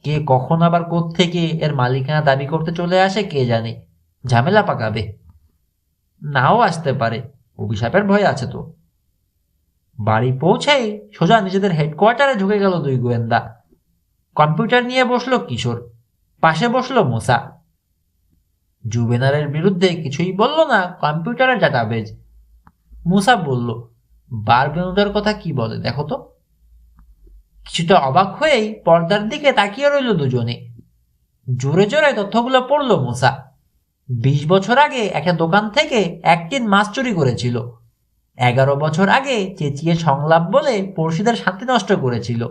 S1: কে কখন আবার কোত্থেকে এর মালিকানা দাবি করতে চলে আসে কে জানে, ঝামেলা পাকাবে। নাও আসতে পারে, অভিশাপের ভয় আছে তো। বাড়ি পৌঁছেই সোজা নিজেদের হেডকোয়ার্টারে ঢুকে গেল দুই গোয়েন্দা। কম্পিউটার নিয়ে বসলো কিশোর, পাশে বসলো মোসা। জুবেনারের বিরুদ্ধে কিছুই বলল না কম্পিউটারের ডাটাবেজ। মুসা বলল, বারবেনুডার কথা কি বলে দেখো তো। কিছুটা অবাক হয়েই পর্দার দিকে তাকিয়ে রইল দুজনে। জোরে জোরে তথ্যগুলো পড়ল মুসা। 20 বছর আগে একটা দোকান থেকে 1 টিন মাছ চুরি করেছিল। 11 বছর আগে চেঁচিয়ে সংলাপ বলে পড়শিদের শান্তি নষ্ট করেছিল।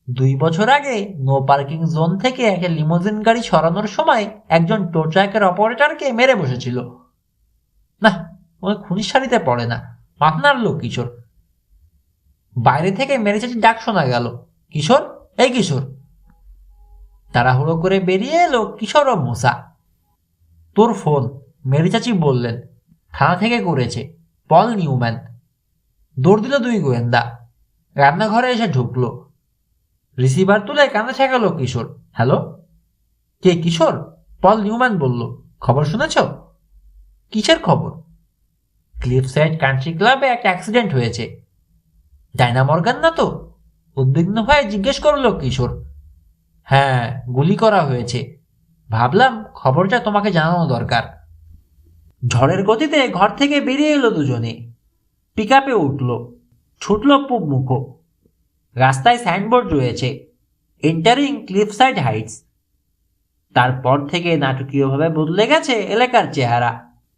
S1: 2 বছর আগে নো পার্কিং জোন থেকে একটা লিমোজিন গাড়ি সরানোর সময় একজন টো ট্রাকের অপারেটরকে মেরে বসেছিল। না, ওই খুনির সারিতে পড়ে না, মাথা নাড়ল কিশোর। বাইরে থেকে মেরে চাচির ডাক শোনা গেল, কিশোর, এই কিশোর। তাড়াহুড়ো করে বেরিয়ে এলো কিশোর ও মোসা। তোর ফোন, মেরি চাচি বললেন, থানা থেকে করেছে, পল নিউম্যান। দৌড় দিল দুই গোয়েন্দা, রান্নাঘরে এসে ঢুকলো। রিসিভার তুলে কানে ঠেকালো কিশোর। হ্যালো, কে? কিশোর, পল নিউম্যান বলল। খবর শুনেছ? কিসের খবর? ক্লিফসাইড কান্ট্রি ক্লাবে একটা অ্যাক্সিডেন্ট হয়েছে। ডায়না মর্গান না তো? উদ্বিগ্ন হয়ে জিজ্ঞেস করলো কিশোর। হ্যাঁ, গুলি করা হয়েছে। ভাবলাম খবরটা তোমাকে জানানো দরকার। ঝড়ের গতিতে ঘর থেকে বেরিয়ে এলো দুজনে। পিক আপে উঠল, ছুটল পূব মুখ। রাস্তায় সাইনবোর্ড রয়েছে, এন্টারিং ক্লিফসাইড হাইটস। তারপর থেকে নাটকীয়ভাবে বদলে গেছে এলাকার চেহারা।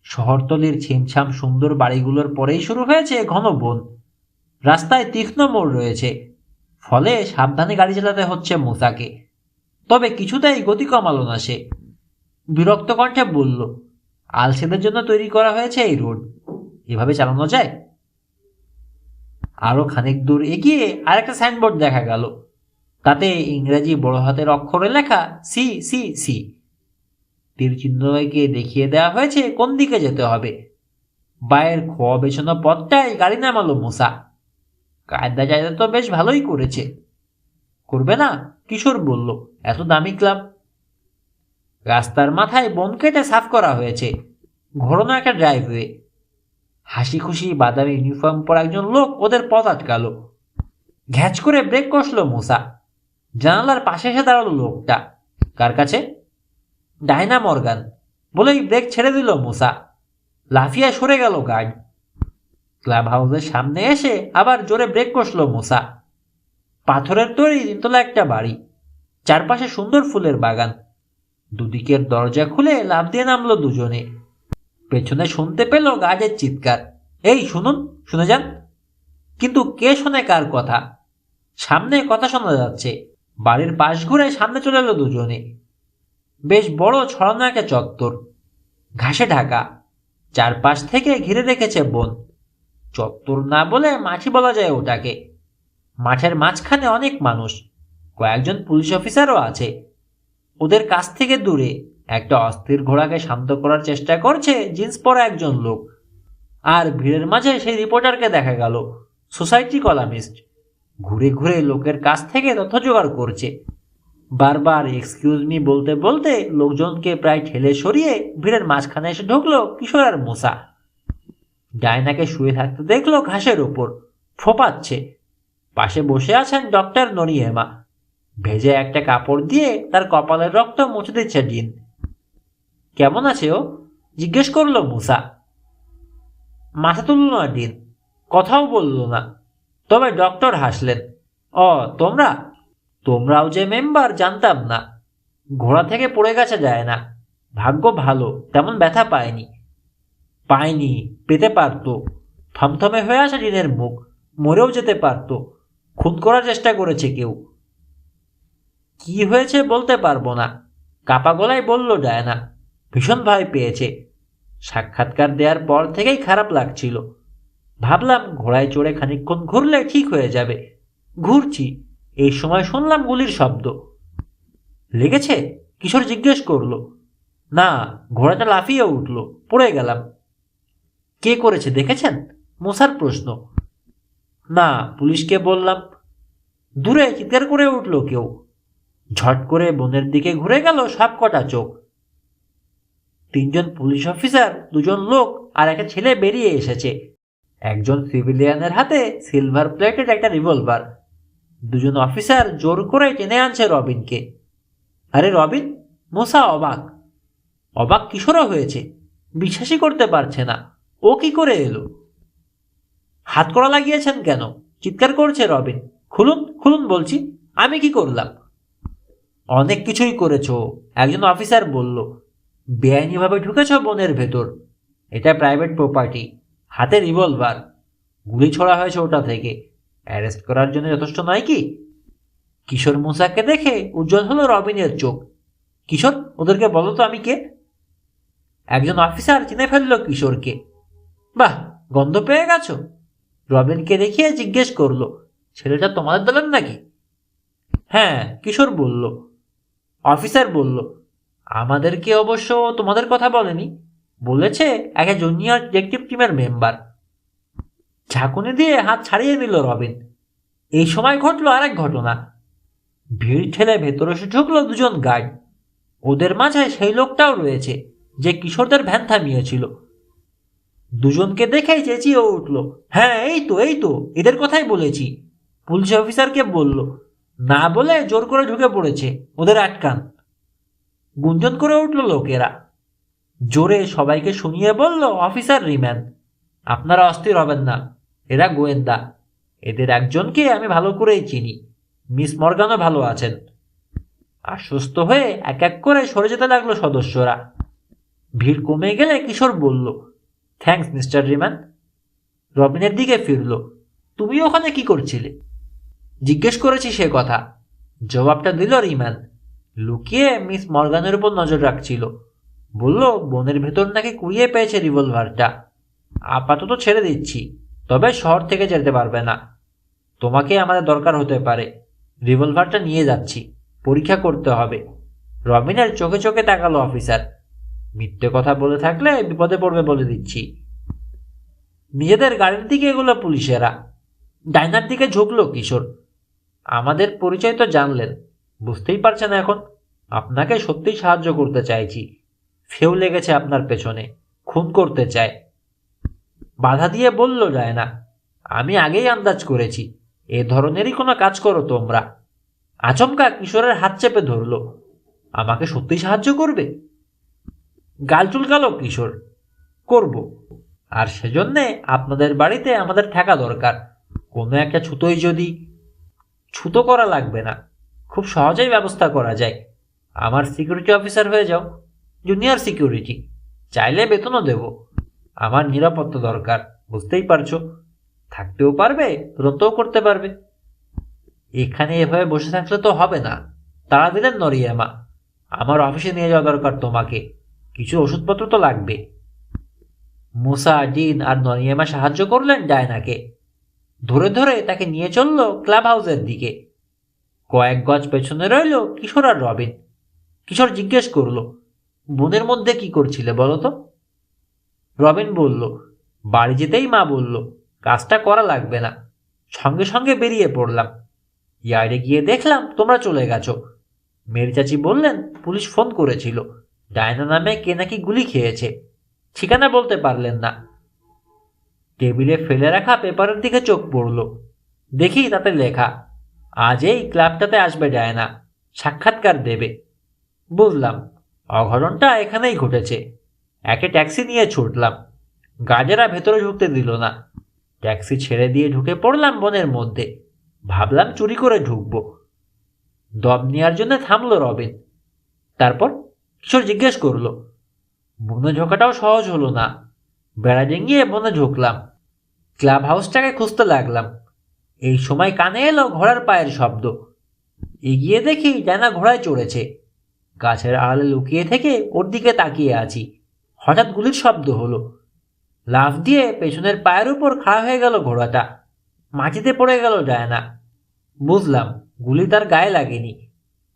S1: শহরতলির ছিমছাম সুন্দর বাড়িগুলোর পরেই শুরু হয়েছে ঘন বন। রাস্তায় তীক্ষ্ণ মোড় রয়েছে, ফলে সাবধানে গাড়ি চালাতে হচ্ছে মুসাকে। তবে কিছুতেই গতি কমালো না সে। বিরক্ত কণ্ঠে বলল, আলসেদের জন্য তৈরি করা হয়েছে এই রোড, এভাবে চালানো যায়? আরো খানিক দূর এগিয়ে আরেকটা সাইনবোর্ড দেখা গেল, তাতে ইংরেজি বড় হাতের অক্ষরে লেখা সি সি সি। তীর চিহ্নকে দেখিয়ে দেওয়া হয়েছে কোন দিকে যেতে হবে। বায়ের খোয়া বেছানো পথটায় গাড়ি নামালো মুসা। কায়দা জায়দা তো বেশ ভালোই করেছে। করবে না? কিশোর বলল, এত দামি ক্লাব। রাস্তার মাথায় বন কেটে সাফ করা হয়েছে, ঘোরানো একটা ড্রাইভওয়ে। হাসি খুশি বাদামি ইউনিফর্ম পরা একজন লোক ওদের পথ আটকালো। ঘ্যাচ করে ব্রেক কষল মুসা। জানালার পাশে এসে দাঁড়ালো লোকটা। কার কাছে? ডায়না মর্গান বলেই ব্রেক ছেড়ে দিল মুসা। লাফিয়ে সরে গেল গার্ড। ক্লাব হাউসের সামনে এসে আবার জোরে ব্রেক কষল মুসা। পাথরের তৈরি তিনতলা একটা বাড়ি, চারপাশে সুন্দর ফুলের বাগান। দুদিকের দরজা খুলে লাফ দিয়ে নামলো দুজনে। পেছনে শুনতে পেল গার্ডের চিৎকার, এই শুনুন, শুনে যান। কিন্তু কে শোনে কার কথা? সামনে কথা শোনা যাচ্ছে। বাড়ির পাশ ঘুরে সামনে চলে এলো দুজনে। বেশ বড় ছড়ানো একটা চত্বর, ঘাসে ঢাকা, চারপাশ থেকে ঘিরে রেখেছে বন। চত্বর না বলে মাঠই বলা যায় ওটাকে। মাঠের মাঝখানে অনেক মানুষ, কয়েকজন পুলিশ অফিসারও আছে। ওদের কাছ থেকে দূরে একটা অস্থির ঘোড়াকে শান্ত করার চেষ্টা করছে জিন্স পরা একজন লোক। আর ভিড়ের মাঝে সেই রিপোর্টারকে দেখা গেল, সোসাইটি কলামিস্ট। ঘুরে ঘুরে লোকের কাছ থেকে তথ্য জোগাড় করছে। বারবার এক্সকিউজ মি বলতে বলতে লোকজনকে প্রায় ঠেলে সরিয়ে ভিড়ের মাঝখানে এসে ঢুকলো কিশোর আর মুসা। ডায়নাকে শুয়ে থাকতে দেখলো ঘাসের ওপর, ফোপাচ্ছে। পাশে বসে আছেন ডক্টর নরিয়েমা। ভেজে একটা কাপড় দিয়ে তার কপালের রক্ত মুছে দিচ্ছে ডিন। কেমন আছে ও? জিজ্ঞেস করলো মুসা। মাথা তুলল না ডিন, কথাও বলল না। তবে ডক্টর হাসলেন। ও, তোমরাও যে মেম্বার জানতাম না। ঘোড়া থেকে পড়ে গেছে যায় না, ভাগ্য ভালো তেমন ব্যথা পায়নি, পেতে পারত। থমথমে হয়ে আসে ডিনের মুখ, মরেও যেতে পারত। খুন করার চেষ্টা করেছে কেউ। কি হয়েছে বলতে পারবো না, কাপা গলায় বলল ডায়না। ভীষণ ভয় পেয়েছে। সাক্ষাৎকার দেওয়ার পর থেকেই খারাপ লাগছিল। ভাবলাম ঘোড়ায় চড়ে খানিকক্ষণ ঘুরলে ঠিক হয়ে যাবে। ঘুরছি, এই সময় শুনলাম গুলির শব্দ। লেগেছে? কিশোর জিজ্ঞেস করলো। না, ঘোড়াটা লাফিয়ে উঠল, পড়ে গেলাম। কে করেছে দেখেছেন? মুসার প্রশ্ন। না, পুলিশকে বললাম। দূরে চিৎকার করে উঠল কেউ। ঝট করে বনের দিকে ঘুরে গেল সব কটা চোখ। তিনজন পুলিশ অফিসার, দুজন লোক আর একটা ছেলে বেরিয়ে এসেছে। একজন সিভিলিয়ানের হাতে সিলভার প্লেটেড একটা রিভলভার। দুজন অফিসার জোর করে টেনে আনছে রবিনকে। আরে রবিন! মুসা অবাক কিশোরও হয়েছে, বিশ্বাসই করতে পারছে না। ও কি করে এলো? হাত করা লাগিয়েছেন কেন? চিৎকার করছে রবিন। খুলুন খুলুন বলছি, আমি কি করলাম? অনেক কিছুই করেছো, একজন অফিসার বলল। বেআইনিভাবে ঢুকেছ বনের ভেতর। এটা প্রাইভেট প্রপার্টি। হাতে রিভলভার, গুলি ছোড়া হয়েছে ওটা থেকে। অ্যারেস্ট করার জন্য যথেষ্ট নয় কি? কিশোর মুসাকে দেখে উজ্জ্বল হলো রবিনের চোখ। কিশোর, ওদেরকে বলো তো আমি কে। একজন অফিসার চিনে ফেললো কিশোরকে। বাহ, গন্ধ পেয়ে গেছো? রবিনকে দেখিয়ে জিজ্ঞেস করলো, ছেলেটা তোমাদের দলের নাকি? হ্যাঁ, কিশোর বলল। অফিসার বলল, আমাদেরকে অবশ্য তোমাদের কথা বলেনি, বলেছে একটা জুনিয়র ডিটেকটিভ টিমের মেম্বার। ঝাঁকুনি দিয়ে হাত ছাড়িয়ে নিল রবিন। এই সময় ঘটল আরেক ঘটনা। ভিড় ঠেলে ভেতরে এসে ঢুকলো দুজন গার্ড। ওদের মাঝে সেই লোকটাও রয়েছে যে কিশোরদের ভ্যান থামিয়েছিল। দুজনকে দেখেই চেঁচিয়ে উঠল, হ্যাঁ এই তো এদের কথাই বলেছি। পুলিশ অফিসারকে বলল, না বলে জোর করে ঢুকে পড়েছে, ওদের আটকান। গুঞ্জন করে উঠল লোকেরা। জোরে সবাইকে শুনিয়ে বলল অফিসার রিম্যান, আপনারা অস্থির হবেন না, এরা গোয়েন্দা। এদের একজনকে আমি ভালো করেই চিনি, মিস মর্গানও ভালো আছেন। আশ্বস্ত হয়ে এক এক করে সরে যেতে লাগলো সদস্যরা। ভিড় কমে গেলে কিশোর বলল, থ্যাঙ্কস মিস্টার রিম্যান। রবিনের দিকে ফিরল। তুমি ওখানে কি করছিলে? জিজ্ঞেস করেছি সে কথা, জবাবটা দিল রিম্যান। লুকিয়ে মিস মর্গানের উপর নজর রাখছিল। বলল বনের ভেতর নাকি কুড়িয়ে পেয়েছে রিভলভারটা। আপাতত ছেড়ে দিচ্ছি, তবে শহর থেকে যেতে পারবে না। তোমাকে আমাদের দরকার হতে পারে। রিভলভারটা নিয়ে যাচ্ছি, পরীক্ষা করতে হবে। রবিনের চোখে চোখে তাকালো অফিসার। মিথ্যে কথা বলে থাকলে বিপদে পড়বে বলে দিচ্ছি। নিজেদের গাড়ির দিকে এগুলো পুলিশেরা। ডাইনার দিকে ঝুঁকলো কিশোর। আমাদের পরিচয় তো জানলেন, বুঝতেই পারছেন এখন। আপনাকে সত্যিই সাহায্য করতে চাইছি। ফেউ লেগেছে আপনার পেছনে, খুন করতে চায়। বাধা দিয়ে বলল ডায়না, আমি আগেই আন্দাজ করেছি এ ধরনেরই কোনো কাজ করো তোমরা। আচমকা কিশোরের হাত চেপে ধরল। আমাকে সত্যি সাহায্য করবে? গাল চুলকালো কিশোর। করব, আর সেজন্যে আপনাদের বাড়িতে আমাদের থাকা দরকার। কোনো একটা ছুতোই যদি। ছুতো করা লাগবে না, খুব সহজেই ব্যবস্থা করা যায়। আমার সিকিউরিটি অফিসার হয়ে যাও, জুনিয়র সিকিউরিটি। চাইলে বেতনও দেব। আমার নিরাপত্তা দরকার, বুঝতেই পারছো। থাকতেও পারবে, তদন্তও করতে পারবে। এখানে এভাবে বসে থাকলে তো হবে না। তাড়া দিলেন নরিয়ামা। আমার অফিসে নিয়ে যাওয়া দরকার তোমাকে। কিছু ওষুধপত্র তো লাগবে। মুসা, ডিন আর নরিয়ামা সাহায্য করলেন ডায়নাকে। ধরে ধরে তাকে নিয়ে চলল ক্লাব হাউসের দিকে। কয়েক গজ পেছনে রইল কিশোর আর রবিন। কিশোর জিজ্ঞেস করল, বনের মধ্যে কি করছিলে বলো তো? রবিন বলল, বাড়ি যেতেই মা বলল কাজটা করা লাগবে না। সঙ্গে সঙ্গে বেরিয়ে পড়লাম। ইয়ার্ডে গিয়ে দেখলাম তোমরা চলে গেছো। মেরি চাচি বললেন পুলিশ ফোন করেছিল, ডায়না নামে কে নাকি গুলি খেয়েছে। ঠিকানা বলতে পারলেন না। টেবিলে ফেলে রাখা পেপারের দিকে চোখ পড়ল। দেখি তাতে লেখা, আজ এই ক্লাবটাতে আসবে ডায়না, সাক্ষাৎকার দেবে। বুঝলাম অঘটনটা এখানেই ঘটেছে। একে ট্যাক্সি নিয়ে ছুটলাম। গার্ডেরা ভেতরে ঢুকতে দিল না। ট্যাক্সি ছেড়ে দিয়ে ঢুকে পড়লাম বনের মধ্যে। ভাবলাম চুরি করে ঢুকবো। দম নেওয়ার জন্য থামলো রবিন। তারপর কিশোর জিজ্ঞেস করলো। বনে ঢোকাটাও সহজ হলো না। বেড়া ডিঙিয়ে বনে ঢুকলাম। ক্লাব হাউসটাকে খুঁজতে লাগলাম। এই সময় কানে এলো ঘোড়ার পায়ের শব্দ। এগিয়ে দেখি ডায়না ঘোড়ায় চড়েছে। গাছের আড়ালে লুকিয়ে থেকে ওর দিকে তাকিয়ে আছি। হঠাৎ গুলির শব্দ হলো। লাফ দিয়ে পেছনের পায়ের উপর খাড়া হয়ে গেল ঘোড়াটা। মাটিতে পড়ে গেল ডায়না। বুঝলাম গুলি তার গায়ে লাগেনি।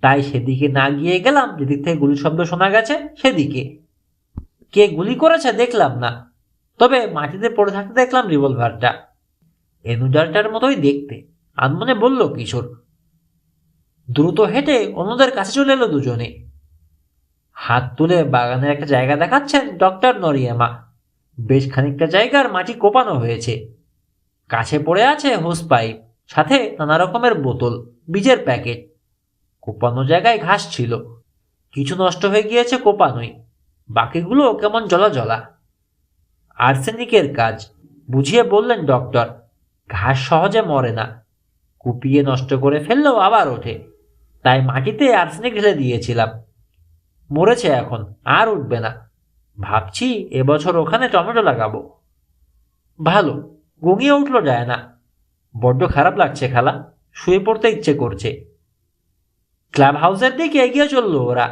S1: তাই সেদিকে না গিয়ে গেলাম যেদিক থেকে গুলির শব্দ শোনা গেছে সেদিকে। কে গুলি করেছে দেখলাম না, তবে মাটিতে পড়ে থাকতে দেখলাম রিভলভারটা। এনুজারটার মতোই দেখতে, আনমনে বলল কিশোর। দ্রুত হেঁটে অন্যদের কাছে চলে এলো দুজনে। হাত তুলে বাগানের একটা জায়গা দেখাচ্ছেন ডক্টর নরিয়ামা। বেশ খানিকটা জায়গার মাটি কোপানো হয়েছে। কাছে পড়ে আছে হোস পাইপ, সাথে নানা রকমের বোতল, বীজের প্যাকেট। কোপানো জায়গায় ঘাস ছিল, কিছু নষ্ট হয়ে গিয়েছে কোপানোই, বাকিগুলো কেমন জলা জলা। আর্সেনিকের কাজ, বুঝিয়ে বললেন ডক্টর। ঘাস সহজে মরে না, কুপিয়ে নষ্ট করে ফেললেও আবার ওঠে। তাই মাটিতে আর্সেনিক ঢেলে দিয়েছিলাম। মরেছে এখন, আর উঠবে না। ভাবছি এবছর ওখানে টমেটো লাগাবো। ভালো, গুঙিয়ে উঠল ডায়না। বড্ড খারাপ লাগছে খালা, শুয়ে পড়তে ইচ্ছে করছে। ক্লাব হাউসের দিকে এগিয়ে চলল ওরা।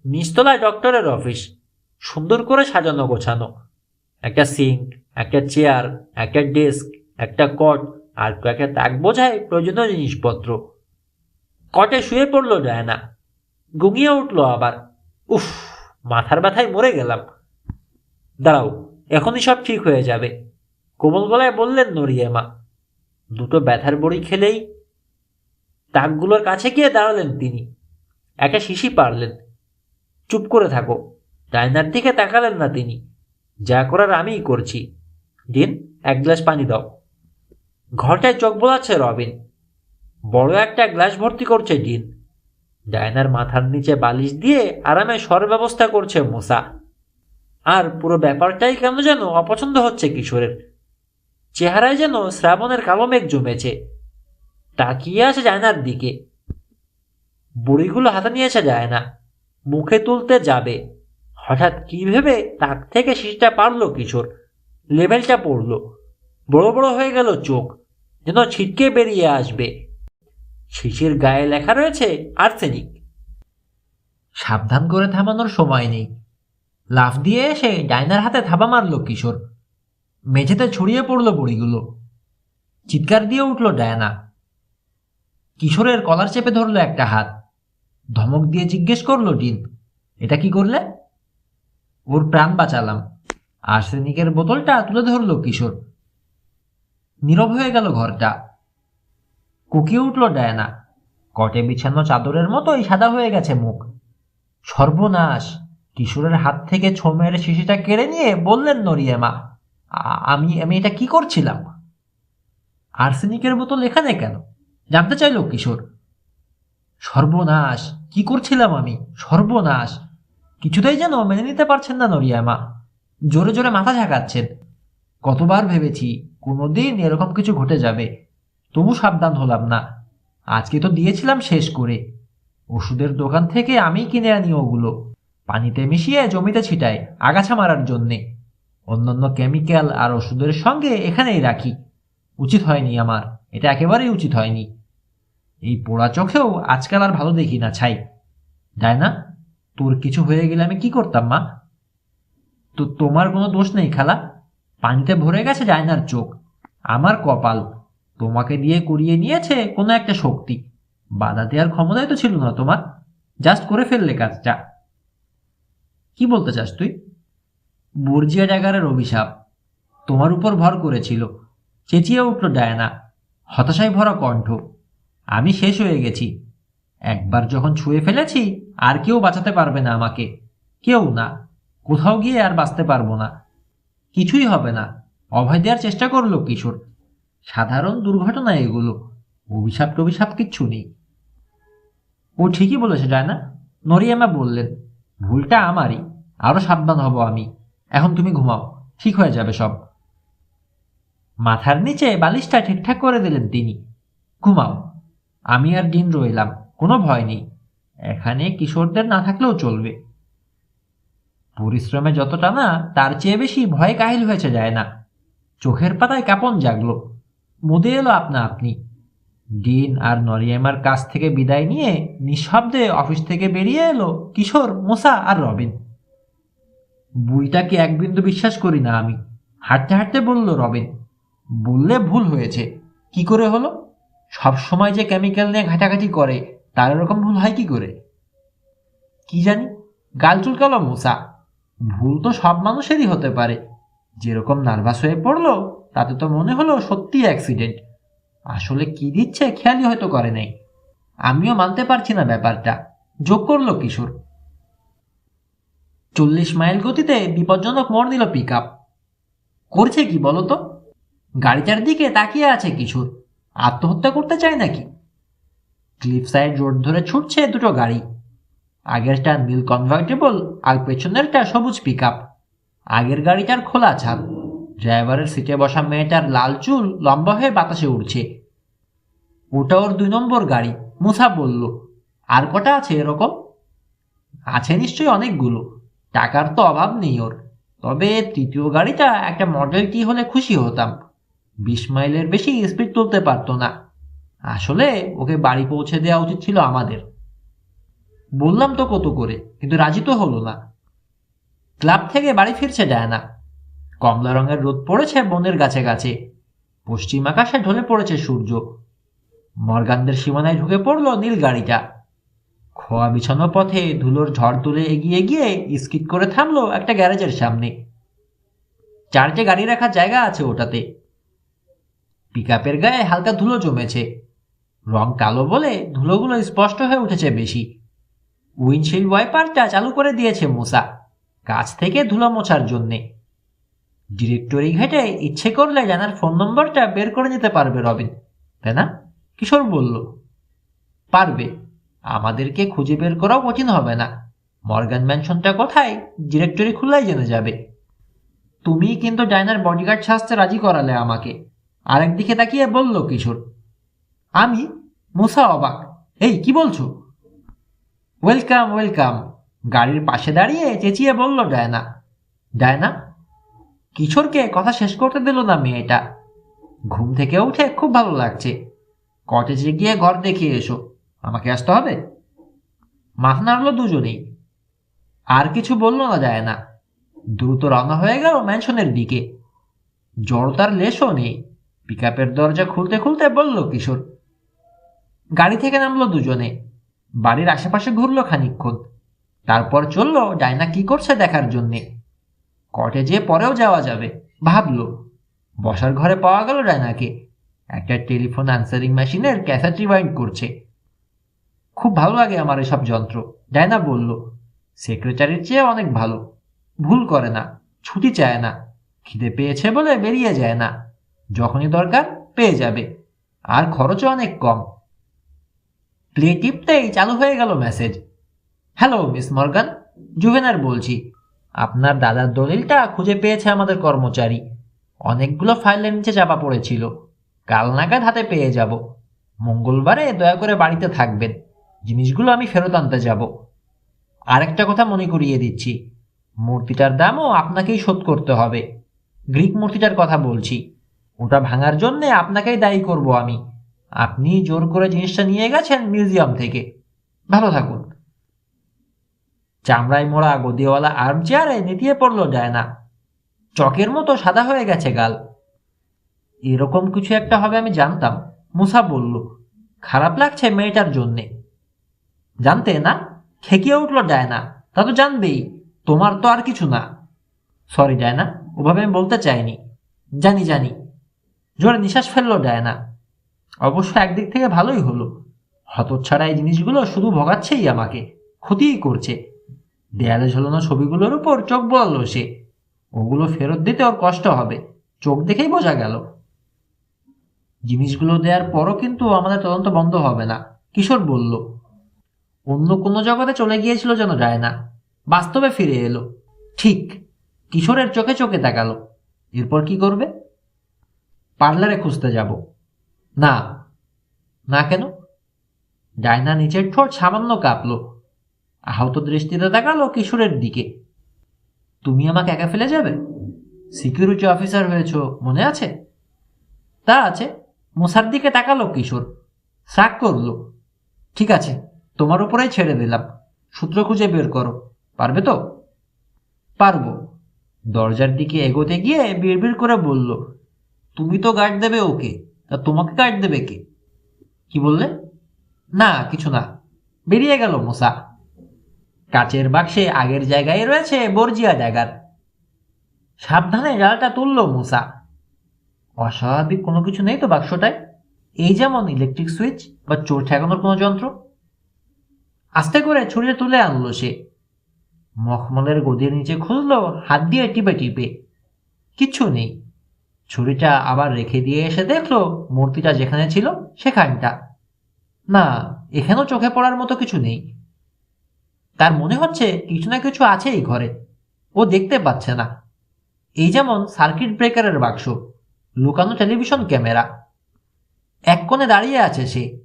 S1: নিচতলায় ডক্টরের অফিস, সুন্দর করে সাজানো গোছানো। একটা সিঙ্ক, একটা চেয়ার, একটা ডেস্ক, একটা কট আর কয়েকটা তাক বোঝায় প্রয়োজনীয় জিনিসপত্র। কটে শুয়ে পড়ল ডায়না। গুঙিয়ে উঠল আবার। উফ, মাথার ব্যথায় মরে গেলাম। দাঁড়াও, এখনই সব ঠিক হয়ে যাবে, কোমল গলায় বললেন নরিয়ামা। দুটো ব্যথার বড়ি খেলেই। তাকগুলোর কাছে গিয়ে দাঁড়ালেন তিনি। একটা শিশি পারলেন। চুপ করে থাকো। ডায়নার দিকে তাকালেন না তিনি। যা করার আমিই করছি। দিন, এক গ্লাস পানি দাও। ঘরটায় চোখ বোলাচ্ছে রবিন। বড় একটা গ্লাস ভর্তি করছে ডিন। ডায়নার মাথার নিচে বালিশ দিয়ে আরামে শর ব্যবস্থা করছে মুসা। আর পুরো ব্যাপারটাই কেন যেন অপছন্দ হচ্ছে কিশোরের। চেহারায় যেন শ্রাবণের কালো মেঘ জমেছে। তাকিয়ে আছে ডায়নার দিকে। বুড়িগুলো হাতে নিয়েছে ডায়না, মুখে তুলতে যাবে। হঠাৎ কি ভেবে তাক থেকে শিশিটা পারল কিশোর। লেভেলটা পড়ল। বড় বড় হয়ে গেল চোখ, যেন ছিটকে বেরিয়ে আসবে। শিশির গায়ে লেখা রয়েছে আর্সেনিক। সাবধান করে থামানোর সময় নেই। লাফ দিয়ে এসে ডায়নার হাতে থাবা মারল কিশোর। মেঝেতে ছড়িয়ে পড়ল বড়িগুলো। চিৎকার দিয়ে উঠল ডায়না। কিশোরের কলার চেপে ধরল একটা হাত। ধমক দিয়ে জিজ্ঞেস করলো ডিন, এটা কি করলে? ওর প্রাণ বাঁচালাম। আর্সেনিকের বোতলটা তুলে ধরল কিশোর। নীরব হয়ে গেল ঘরটা। কুকিয়ে উঠল ডায়না। কটে বিছানো চাদরের মতোই সাদা হয়ে গেছে মুখ। সর্বনাশ! কিশোরের হাত থেকে ছো মেরে শিশিটা কেড়ে নিয়ে বললেন নরিয়ামা, আমি আমি এটা কি করছিলাম? আর্সেনিকের বোতল এখানে কেন জানতে চাইল কিশোর। সর্বনাশ! কি করছিলাম আমি? সর্বনাশ! কিছুতেই যেন মেনে নিতে পারছেন না নরিয়ামা। জোরে জোরে মাথা ঝাঁকাচ্ছেন। কতবার ভেবেছি কোনোদিন এরকম কিছু ঘটে যাবে, তবু সাবধান হলাম না। আজকে তো দিয়েছিলাম শেষ করে। ওষুধের দোকান থেকে আমি কিনে আনি ওগুলো, পানিতে মিশিয়ে জমিতে ছিটাই আগাছা মারার জন্যে। অন্যান্য কেমিক্যাল আর ওষুধের সঙ্গে এখানেই রাখি। উচিত হয়নি আমার, এটা একেবারেই উচিত হয়নি। এই পোড়া চোখেও আজকাল আর ভালো দেখি না ছাই। ডায়না, তোর কিছু হয়ে গেলে আমি কি করতাম মা? তো তোমার কোনো দোষ নেই খালা। পানিতে ভরে গেছে ডায়নার চোখ। আমার কপাল, তোমাকে দিয়ে করিয়ে নিয়েছে কোনো একটা শক্তি। বাধা দেওয়ার ক্ষমতাই তো ছিল না তোমার। জাস্ট করে ফেললে কাজটা। কি বলতে চাস তুই? বর্জিয়া ড্যাগারের অভিশাপ তোমার উপর ভর করেছিল। চেঁচিয়ে উঠল ডায়না, হতাশায় ভরা কণ্ঠ। আমি শেষ হয়ে গেছি। একবার যখন ছুঁয়ে ফেলেছি, আর কেউ বাঁচাতে পারবে না আমাকে। কেউ না। কোথাও গিয়ে আর বাঁচতে পারবো না। কিছুই হবে না। অভয় দেওয়ার চেষ্টা করলো কিশোর। সাধারণ দুর্ঘটনা এগুলো। অভিশাপ টভিশাপ কিচ্ছু নেই। ও ঠিকই বলেছে ডায়না, নরিয়ামা বললেন। ভুলটা আমারই। আরো সাবধান হব আমি। এখন তুমি ঘুমাও, ঠিক হয়ে যাবে সব। মাথার নিচে বালিশটা ঠিকঠাক করে দিলেন তিনি। ঘুমাও। আমি আর দিন রইলাম, কোনো ভয় নেই। এখানে কিশোরদের না থাকলেও চলবে। পরিশ্রমে যতটা না, তার চেয়ে বেশি ভয় কাহিল হয়েছে যায় না। চোখের পাতায় কাঁপন জাগলো। মুদে এলো আপনা আপনি। ডিন আর নরিয়ামার কাছ থেকে বিদায় নিয়ে নিঃশব্দে অফিস থেকে বেরিয়ে এলো কিশোর, মোসা আর রবিন। বুড়িটাকে এক বিন্দু বিশ্বাস করি না আমি, হাঁটতে হাঁটতে বলল রবিন। বললে ভুল হয়েছে। কি করে হলো? সব সময় যে কেমিক্যাল নিয়ে ঘাটাঘাটি করে, তার এরকম ভুল হয় কি করে? কি জানি, গাল চুলকালো মোসা। ভুল তো সব মানুষেরই হতে পারে। যেরকম নার্ভাস হয়ে পড়লো, তাতে তো মনে হলো সত্যি অ্যাক্সিডেন্ট। আসলে কি দিচ্ছে খেয়ালই হয়তো করে নাই। আমিও মানতে পারছি না ব্যাপারটা, যোগ করলো কিশোর। 40 মাইল গতিতে বিপজ্জনক মোড় নিল পিক আপ। করছে কি বলতো? গাড়িটার দিকে তাকিয়ে আছে কিশোর। আত্মহত্যা করতে চায় নাকি? ক্লিফ সাইড রোড ধরে ছুটছে দুটো গাড়ি। আগেরটা নীল কনভার্টেবল আর পেছনেরটা সবুজ পিক আপ। আগের গাড়িটার খোলা ছাদ। ড্রাইভারের সিটে বসা মেয়েটার লাল চুল লম্বা হয়ে বাতাসে উড়ছে। ওটা ওর 2 নম্বর গাড়ি, মুসা বলল। আর কটা আছে এরকম? আছে নিশ্চয়ই অনেকগুলো। টাকার তো অভাব নেই ওর। তবে তৃতীয় গাড়িটা একটা মডেল টি হলে খুশি হতাম। 20 মাইলের বেশি স্পিড তুলতে পারতো না। আসলে ওকে বাড়ি পৌঁছে দেওয়া উচিত ছিল আমাদের। বললাম তো কত করে, কিন্তু রাজি তো হলো না। ক্লাব থেকে বাড়ি ফিরছে ডায়না। কমলা রঙের রোদ পড়েছে বনের গাছে গাছে। পশ্চিম আকাশে ঢলে পড়েছে সূর্য। মর্গানদের সীমানায় ঢুকে পড়লো নীল গাড়িটা। খোয়া বিছানো পথে ধুলোর ঝড় তুলে এগিয়ে গিয়ে স্কিড করে থামলো একটা গ্যারেজের সামনে। 4টে গাড়ি রাখার জায়গা আছে ওটাতে। পিকআপের গায়ে হালকা ধুলো জমেছে। রং কালো বলে ধুলোগুলো স্পষ্ট হয়ে উঠেছে বেশি। উইন্ডশিল্ড ওয়াইপারটা চালু করে দিয়েছে মুসা, কাছ থেকে ধুলো মোছার জন্যে। ডিরেক্টরি ঘেটে ইচ্ছে করলে জানার ফোন নম্বরটা বের করে নিতে পারবে রবিন, তাই না? কিশোর বলল। পারবে। আমাদেরকে খুঁজে বের করাও কঠিন হবে না। মর্গান ম্যানশনটা কোথায়, ডিরেক্টরি খুললেই জেনে যাবে। তুমি কিন্তু ডায়নার বডিগার্ড সাজতে রাজি করালে আমাকে। আরেকদিকে তাকিয়ে বলল কিশোর। আমি? মুসা অবাক। এই কি বলছো? ওয়েলকাম ওয়েলকাম, গাড়ির পাশে দাঁড়িয়ে চেঁচিয়ে বলল ডায়না। ডায়না? কিশোরকে কথা শেষ করতে দিল না মেয়েটা। ঘুম থেকে উঠে খুব ভালো লাগছে। কটেজে গিয়ে ঘর দেখিয়ে এসো, আমাকে আসতে হবে। মাথা নাড়ল দুজনেই। আর কিছু বলল না ডায়না। দ্রুত রওনা হয়ে গেল ম্যানশনের দিকে। জড়তার লেশও নেই। পিকআপের দরজা খুলতে খুলতে বলল কিশোর। গাড়ি থেকে নামলো দুজনে। বাড়ির আশেপাশে ঘুরলো খানিকক্ষণ। তারপর চলল ডায়না কি করছে দেখার জন্যে। কটেজে পরেও যাওয়া যাবে ভাবলো। বসার ঘরে পাওয়া গেল ডায়নাকে। একটা টেলিফোন আনসারিং মেশিনের ক্যাসেট রিওয়াইন্ড করছে। খুব ভালো লাগে আমার এসব যন্ত্র, ডায়না বলল। সেক্রেটারির চেয়ে অনেক ভালো। ভুল করে না, ছুটি চায় না, খিদে পেয়েছে বলে বেরিয়ে যায় না। যখনই দরকার পেয়ে যাবে। আর খরচও অনেক কম। প্লে টিপতেই চালু হয়ে গেল মেসেজ। হ্যালো মিস মর্গান, জুভেনার বলছি। আপনার দাদার দলিলটা খুঁজে পেয়েছে আমাদের কর্মচারী। অনেকগুলো ফাইলের নিচে চাপা পড়েছিল। কাল নাগাদ হাতে পেয়ে যাব। মঙ্গলবারে দয়া করে বাড়িতে থাকবেন। জিনিসগুলো আমি ফেরত আনতে যাব। আরেকটা কথা মনে করিয়ে দিচ্ছি, মূর্তিটার দামও আপনাকেই শোধ করতে হবে। গ্রিক মূর্তিটার কথা বলছি। ওটা ভাঙার জন্যে আপনাকেই দায়ী করব আমি। আপনি জোর করে জিনিসটা নিয়ে গেছেন মিউজিয়াম থেকে। ভালো থাকুন। চামড়ায় মোড়া গদিওয়ালা আর্ম চেয়ারে নেতিয়ে পড়ল ডায়না। চকের মতো সাদা হয়ে গেছে গাল। এরকম কিছু একটা হবে আমি জানতাম, মুসা বলল। খারাপ লাগছে মেয়েটার জন্যে। জানতে না? খেকিয়ে উঠল ডায়না। তা তো জানবেই, তোমার তো আর কিছু না। সরি ডায়না, ওভাবে আমি বলতে চাইনি। জানি জানি। জোরে নিঃশ্বাস ফেললো ডায়না। অবশ্য একদিক থেকে ভালোই হলো। হতচ্ছাড়া এই জিনিসগুলো শুধু ভোগাচ্ছেই আমাকে, ক্ষতিই করছে। দেয়ালে ঝোলানো ছবিগুলোর উপর চোখ বোলালো সে। ওগুলো ফেরত দিতে ওর কষ্ট হবে, চোখ দেখেই বোঝা গেল। জিনিসগুলো দেওয়ার পরও কিন্তু আমাদের তদন্ত বন্ধ হবে না, কিশোর বলল। অন্য কোনো জগতে চলে গিয়েছিল যেন যায় না, বাস্তবে ফিরে এলো। ঠিক। কিশোরের চোখে চোখে তাকালো। এরপর কি করবে? পার্লারে খুঁজতে যাব। না। না কেন? ডায়না নিচের ঠোঁট সামান্য কাঁপল। আহত দৃষ্টিতে তাকালো কিশোরের দিকে। তুমি আমাকে একা ফেলে যাবে? সিকিউরিটি অফিসার হয়েছ, মনে আছে? তা আছে। মুসার দিকে তাকালো কিশোর, শাক করল। ঠিক আছে, তোমার উপরেই ছেড়ে দিলাম। সূত্র খুঁজে বের করো। পারবে তো? পারবো। দরজার দিকে এগোতে গিয়ে বিড়বিড় করে বলল, তুমি তো গার্ড দেবে ওকে, তা তোমাকে গার্ড দেবে কে? কি বললে? না কিছু না। বেরিয়ে গেল মুসা। কাচের বাক্সে আগের জায়গায় রয়েছে বর্জিয়া ড্যাগার। সাবধানে ডালটা তুলল মুসা। অস্বাভাবিক কোনো কিছু নেই তো বাক্সটায়? এই যেমন ইলেকট্রিক সুইচ বা চোর ঠেকানোর কোনো যন্ত্র। আস্তে করে ছুরিটা তুলে আনলো সে। মখমলের গদির নিচে খুঁজলো হাত দিয়ে টিপে টিপে। কিচ্ছু নেই। ছুরিটা আবার রেখে দিয়ে এসে দেখলো মূর্তিটা যেখানে ছিল সেখানটা। না, এখানেও চোখে পড়ার মতো কিছু নেই। তার মনে হচ্ছে কিছু না কিছু আছে এই ঘরে, ও দেখতে পাচ্ছে না। এই যেমন সার্কিট ব্রেকারের বাক্স, লুকানো টেলিভিশন ক্যামেরা। এক কোণে দাঁড়িয়ে আছে সে।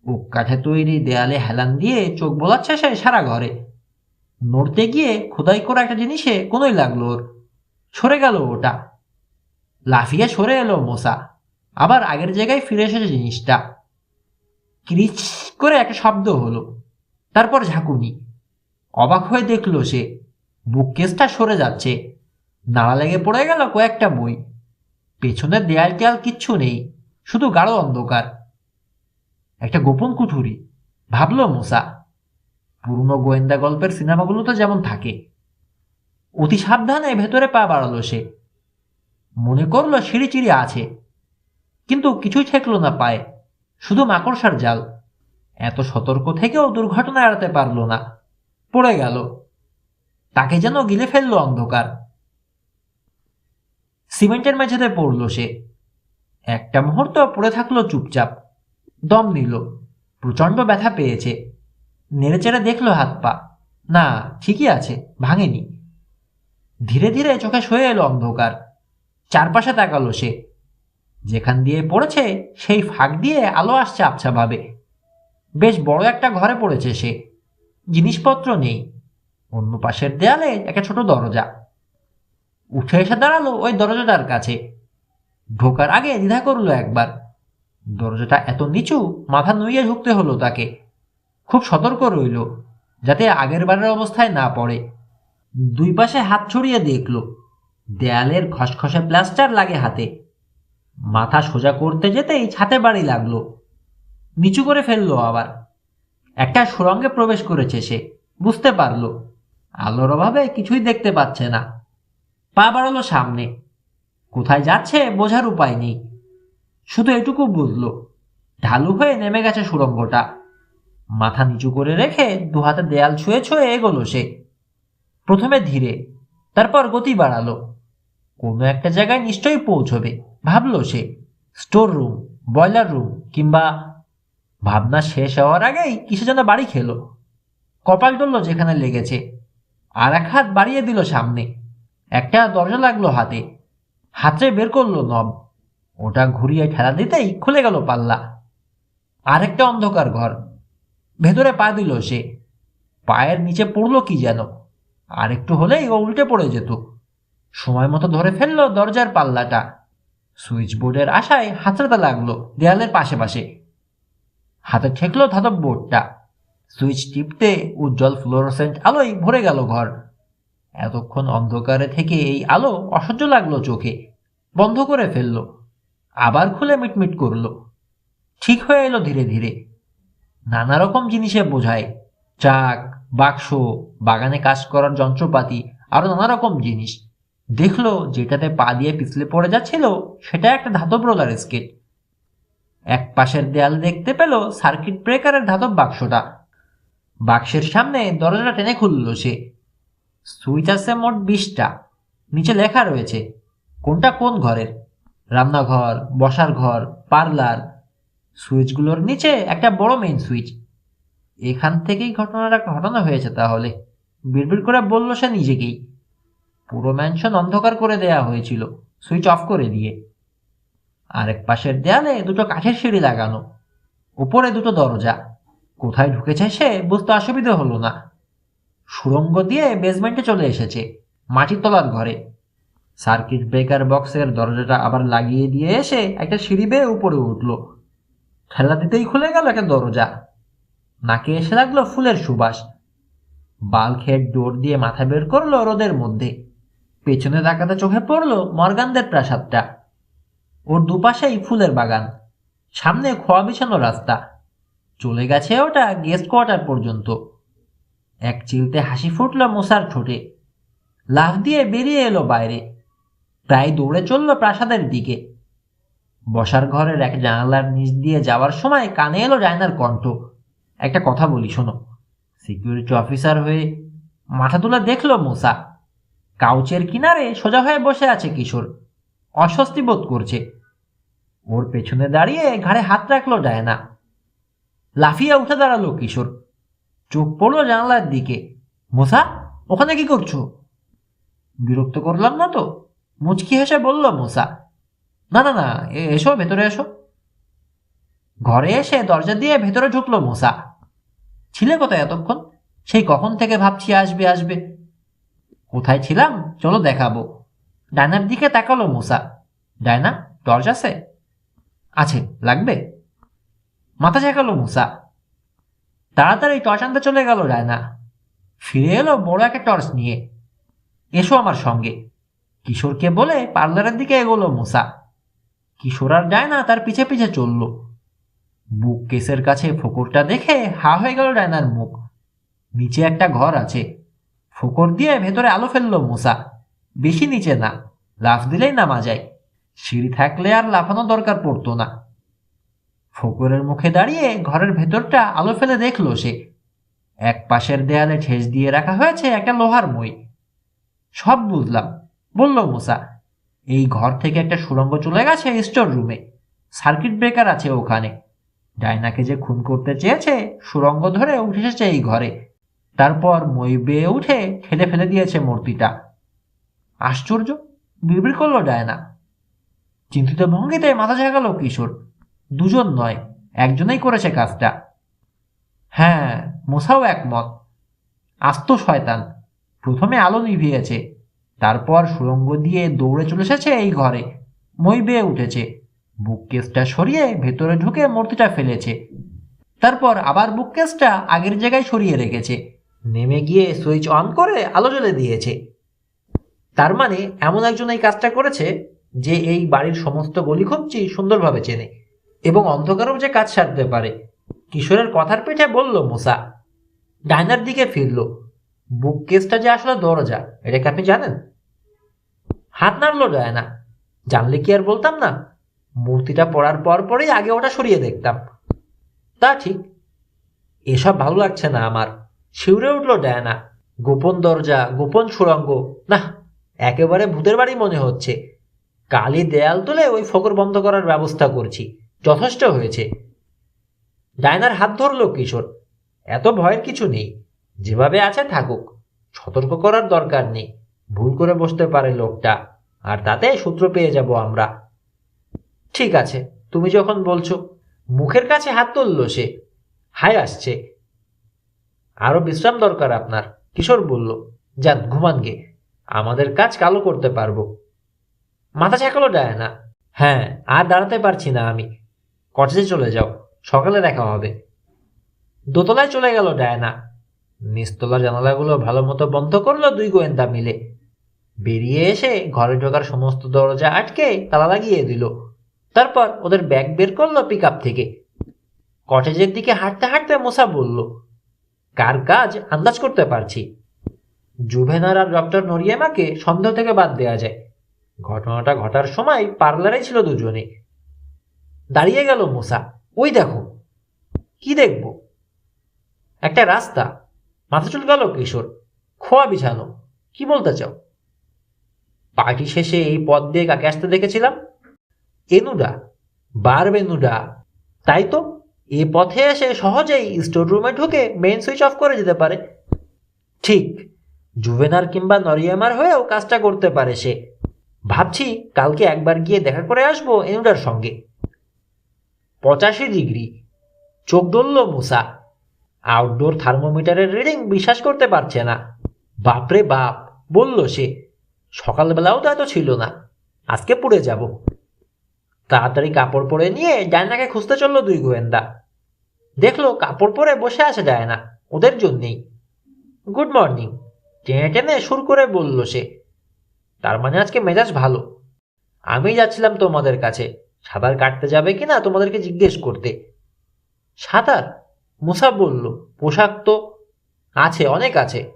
S1: ও কাঠে তৈরি দেয়ালে হেলান দিয়ে চোখ বোলাচ্ছে সে সারা ঘরে। নড়তে গিয়ে খোদাই করা একটা জিনিসে কোনোই লাগলো ওর। সরে গেল ওটা। লাফিয়ে সরে এলো মোসা। আবার আগের জায়গায় ফিরে এসেছে জিনিসটা। ক্রিচ করে একটা শব্দ হলো, তারপর ঝাঁকুনি। অবাক হয়ে দেখলো সে বুক কেসটা সরে যাচ্ছে। নাড়া লেগে পড়ে গেল কয়েকটা বই। পেছনের দেয়াল টেয়াল কিচ্ছু নেই, শুধু গাঢ় অন্ধকার। একটা গোপন কুঠুরি, ভাবলো মুসা। পুরনো গোয়েন্দা গল্পের সিনেমাগুলোতে যেমন থাকে। অতি সাবধানে ভেতরে পা বাড়ালো সে। মনে করলো সিঁড়ি চিড়ি আছে, কিন্তু কিছুই ঠেকলো না পায়ে, শুধু মাকড়সার জাল। এত সতর্ক থেকেও দুর্ঘটনা এড়াতে পারল না, পড়ে গেল। তাকে যেন গিলে ফেললো অন্ধকার। সিমেন্টের মেঝেতে পড়ল সে। একটা মুহূর্ত পড়ে থাকলো চুপচাপ। দম নিল। প্রচন্ড ব্যথা পেয়েছে। নেড়েচেড়ে দেখলো হাত পা। না, ঠিকই আছে, ভাঙেনি। ধীরে ধীরে চোখে সয়ে এলো অন্ধকার। চারপাশে তাকালো সে। যেখান দিয়ে পড়েছে সেই ফাঁক দিয়ে আলো আসছে আবছা ভাবে। বেশ বড় একটা ঘরে পড়েছে সে। জিনিসপত্র নেই। অন্য পাশের দেয়ালে একটা ছোট দরজা। উঠে এসে দাঁড়ালো ওই দরজাটার কাছে। ঢোকার আগে দ্বিধা করলো একবার। দরজাটা এত নিচু, মাথা নুইয়ে ঢুকতে হলো তাকে। খুব সতর্ক রইল যাতে আগের বারের অবস্থায় না পড়ে। দুই পাশে হাত ছড়িয়ে দেখল দেয়ালের খসখসে প্লাস্টার লাগে হাতে। মাথা সোজা করতে যেতেই ছাতে বাড়ি লাগলো। নিচু করে ফেললো আবার। একটা সুড়ঙ্গে প্রবেশ করেছে সে, বুঝতে পারলো। আলোর অভাবে কিছুই দেখতে পাচ্ছে না। পা বাড়ালো সামনে। কোথায় যাচ্ছে বোঝার উপায় নেই। শুধু এটুকু বুঝলো ঢালু হয়ে নেমে গেছে সুড়ঙ্গটা। মাথা নিচু করে রেখে দু হাতে দেয়াল ছুঁয়ে ছুঁয়ে এগোলো সে। প্রথমে ধীরে, তারপর গতি বাড়ালো। কোনো একটা জায়গায় নিশ্চয়ই পৌঁছবে, ভাবলো সে। স্টোর রুম, বয়লার রুম, কিংবা ভাবনা শেষ হওয়ার আগেই কিসে যেন বাড়ি খেলো। কপাল টলল যেখানে লেগেছে, আর এক হাত বাড়িয়ে দিল সামনে। একটা দরজা লাগলো হাতে, হাতে বের করলো নব। ওটা ঘুরিয়ে ঠেলা দিতেই খুলে গেল পাল্লা। আরেকটা অন্ধকার ঘর। ভেতরে পা দিল সে। পায়ের নিচে পড়লো কি যেন, আর একটু হলেই ও উল্টে পড়ে যেত। সময় মতো ধরে ফেললো দরজার পাল্লাটা। সুইচ বোর্ডের আশায় হাতড়াতে লাগলো দেয়ালের পাশে পাশে। হাতে ঠেকলো ধাতব বোর্ডটা। সুইচ টিপতে উজ্জ্বল ফ্লোরোসেন্ট আলোয় ভরে গেল ঘর। এতক্ষণ অন্ধকারে থেকে এই আলো অসহ্য লাগলো চোখে। বন্ধ করে ফেললো, আবার খুলে মিটমিট করলো। ঠিক হয়ে এলো ধীরে ধীরে। নানা রকম জিনিসে বোঝায়, চাক, বাক্স, বাগানে কাজ করার যন্ত্রপাতি, আরো নানা রকম জিনিস। দেখলো যেটাতে পা দিয়ে পিছলে পড়ে যাচ্ছিল সেটা একটা ধাতব রোলার স্কেট। এক পাশের দেয়াল দেখতে পেল সার্কিট ব্রেকারের ধাতব বাক্সটা। বাক্সের সামনে দরজাটা টেনে খুলল সে। সুইচ আছে মোট 20টা। নিচে লেখা রয়েছে কোনটা কোন ঘরের, রান্নাঘর, বসার ঘর, পার্লার। সুইচগুলোর নিচে একটা বড় মেইন সুইচ। এখান থেকেই ঘটনাটা ঘটানো হয়েছে তাহলে, বিড়বিড় করে বলল সে নিজেকেই। পুরো ম্যানশন অন্ধকার করে দেয়া হয়েছিল সুইচ অফ করে দিয়ে। আরেক পাশের দেয়ালে দুটো কাঠের সিঁড়ি লাগানো, উপরে দুটো দরজা। কোথায় ঢুকেছে সে বুঝতে অসুবিধে হলো না। সুড়ঙ্গ দিয়ে বেসমেন্টে চলে এসেছে, মাটির তলার ঘরে। সার্কিট ব্রেকার বক্সের দরজাটা আবার লাগিয়ে দিয়ে এসে একটা সিঁড়ি বেয়ে উপরে উঠল। ঠেলা দিতেই খুলে গেল একটা দরজা। নাকে এসে লাগলো ফুলের সুবাস। বাল্কহেড ডোর দিয়ে মাথা বের করলো রোদের মধ্যে। পেছনে তাকাতে চোখে পড়লো মর্গানদের প্রাসাদটা। ওর দুপাশেই ফুলের বাগান, সামনে খোয়া বিছানো রাস্তা। চলে গেছে ওটা গেস্ট কোয়ার্টার পর্যন্ত। এক চিলতে হাসি ফুটল মোসার ঠোঁটে। লাফ দিয়ে বেরিয়ে এলো বাইরে। প্রায় দৌড়ে চলল প্রাসাদের দিকে। বসার ঘরের এক জানালার নিচ দিয়ে যাওয়ার সময় কানে এলো ডায়নার কণ্ঠ। একটা কথা বলি শোনো। সিকিউরিটি অফিসার হয়ে মাথা তুলে দেখলো মোসা। কাউচের কিনারে সোজা হয়ে বসে আছে কিশোর, অস্বস্তি বোধ করছে। ওর পেছনে দাঁড়িয়ে ঘাড়ে হাত রাখলো ডায়না। লাফিয়ে উঠে দাঁড়ালো কিশোর, চোখ পড়লো জানালার দিকে। মোসা, ওখানে কি করছো? বিরক্ত করলাম না তো? মুচকি হেসে বলল মোসা। না না না, এসো ভেতরে এসো। ঘরে এসে দরজা দিয়ে ভেতরে ঢুকলো মোসা। ছিলে কোথায় এতক্ষণ? সেই কখন থেকে ভাবছি আসবে আসবে। কোথায় ছিলাম চলো দেখাবো। ডায়নার দিকে তাকালো মোসা। ডায়না, টর্চ আছে? আছে, লাগবে? মাথা ঝাঁকালো মোসা। তাড়াতাড়ি টর্চ আনতে চলে গেল ডায়না। ফিরে এলো বড় একটা টর্চ নিয়ে। এসো আমার সঙ্গে, কিশোরকে বলে পার্লারের দিকে এগোলো মোসা। কিশোর আর ডায়না তার পিছে পিছে চলল। বুক কেসের কাছে ফোকরটা দেখে হা হয়ে গেল ডায়নার মুখ। নিচে একটা ঘর আছে। ফোকর দিয়ে ভেতরে আলো ফেললো মোসা। বেশি নিচে না, লাফ দিলেই নামা যায়। সিঁড়ি থাকলে আর লাফানো দরকার পড়তো না। ফোকরের মুখে দাঁড়িয়ে ঘরের ভেতরটা আলো ফেলে দেখলো সে। এক পাশের দেয়ালে ঠেস দিয়ে রাখা হয়েছে একটা লোহার মই। সব বুঝলাম, বলল মোসা। এই ঘর থেকে একটা সুড়ঙ্গ চলে গেছে স্টোর রুমে। সার্কিট ব্রেকার আছে ওখানে। ডায়নাকে যে খুন করতে চেয়েছে সুড়ঙ্গ ধরে উঠে এসেছে এই ঘরে। তারপর মই বেয়ে উঠে ঠেলে ফেলে দিয়েছে মূর্তিটা। আশ্চর্য, বিড়বিড় করলো ডায়না। চিন্তিত ভঙ্গিতে মাথা ঝাঁকালো কিশোর। দুজন নয়, একজনেই করেছে কাজটা। হ্যাঁ, মোসাও একমত। আস্ত শয়তান। প্রথমে আলো নিভিয়েছে, তারপর সুড়ঙ্গ দিয়ে দৌড়ে চলে এসেছে এই ঘরে, মই বেয়ে উঠেছে, বুককেসটা সরিয়ে ভেতরে ঢুকে মূর্তিটা ফেলেছে। তারপর আবার বুককেসটা আগের জায়গায় সরিয়ে রেখেছে। নেমে গিয়ে সুইচ অন করে আলো জ্বলে দিয়েছে। তার মানে এমন একজন এই কাজটা করেছে যে এই বাড়ির সমস্ত গলিখুঁচি সুন্দরভাবে চেনে এবং অন্ধকারেও যে কাজ সারতে পারে। কিশোরের কথার পিঠে বলল মোসা। ডায়নার দিকে ফিরল। বুককেসটা যে আসলে দরজা, এটা কি আপনি জানেন? হাত নাড়লো ডায়না। জানলে কি আর বলতাম না? মূর্তিটা পড়ার পর পরই আগে ওটা সরিয়ে দেখতাম। তা ঠিক। এসব ভালো লাগছে না আমার, শিউরে উঠল ডায়না। গোপন দরজা, গোপন সুড়ঙ্গ, না, একেবারে ভূতের বাড়ি মনে হচ্ছে। কালই দেয়াল তুলে ওই ফকর বন্ধ করার ব্যবস্থা করছি, যথেষ্ট হয়েছে। ডায়নার হাত ধরল কিশোর। এত ভয়ের কিছু নেই, যেভাবে আছে থাকুক, সতর্ক করার দরকার নেই। ভুল করে বসতে পারে লোকটা, আর তাতে সূত্র পেয়ে যাব আমরা। ঠিক আছে, তুমি যখন বলছো। মুখের কাছে হাত তুলল সে। হাই আসছে। আরো বিশ্রাম দরকার আপনার, কিশোর বলল। যান ঘুমান গে, আমাদের কাজ কালো করতে পারবো। মাথা ঝাঁকালো ডায়না। হ্যাঁ, আর দাঁড়াতে পারছি না আমি। কটেজে চলে যাও, সকালে দেখা হবে। দোতলায় চলে গেল ডায়না। নিচতলার জানালাগুলো ভালো মতো বন্ধ করলো দুই গোয়েন্দা মিলে। বেরিয়ে এসে ঘরে ঢোকার সমস্ত দরজা আটকে তালা লাগিয়ে দিল। তারপর ওদের ব্যাগ বের করলো পিক আপ থেকে। কটেজের দিকে হাঁটতে হাঁটতে মোসা বলল, কার কাজ আন্দাজ করতে পারছি। জুভেনার আর ডক্টর নরিয়ামাকে সন্দেহ থেকে বাদ দেওয়া যায়। ঘটনাটা ঘটার সময় পার্লারে ছিল দুজনে। দাঁড়িয়ে গেল মোসা। ওই দেখো। কি দেখব? একটা রাস্তা। মাথা চুল গেল কিশোর। খোয়া বিছানো। কি বলতে চাও? পার্টি শেষে এই পথ দিয়ে কাকে আসতে দেখেছিলাম? এনুডা, বারবেনুডা। তাই তো, এ পথে এসে সহজেই স্টোর রুমে ঢুকে মেইন সুইচ অফ করে যেতে পারে। ঠিক, জুভেনার কিংবা নরিয়ামার হয়েও কাজটা করতে পারে সে। ভাবছি কালকে একবার গিয়ে দেখা করে আসবো এনুডার সঙ্গে। 85 ডিগ্রি। চোখ ডলল মুসা। আউটডোর থার্মোমিটারের রিডিং বিশ্বাস করতে পারছে না। বাপরে বাপ, বলল সে। সকালবেলাও তো এত ছিল না। আজকে পুড়ে যাব। তাড়াতাড়ি কাপড় পরে নিয়ে ডায়নাকে খুঁজতে চলল দুই গোয়েন্দা। দেখলো কাপড় পরে বসে আছে ডায়না, ওদের জন্যেই। গুড মর্নিং, টেনে টেনে সুর করে বলল সে। তার মানে আজকে মেজাজ ভালো। আমি যাচ্ছিলাম তোমাদের কাছে, সাঁতার কাটতে যাবে কিনা তোমাদেরকে জিজ্ঞেস করতে। সাঁতার? মুসা বলল, পোশাক তো আছে, অনেক আছে।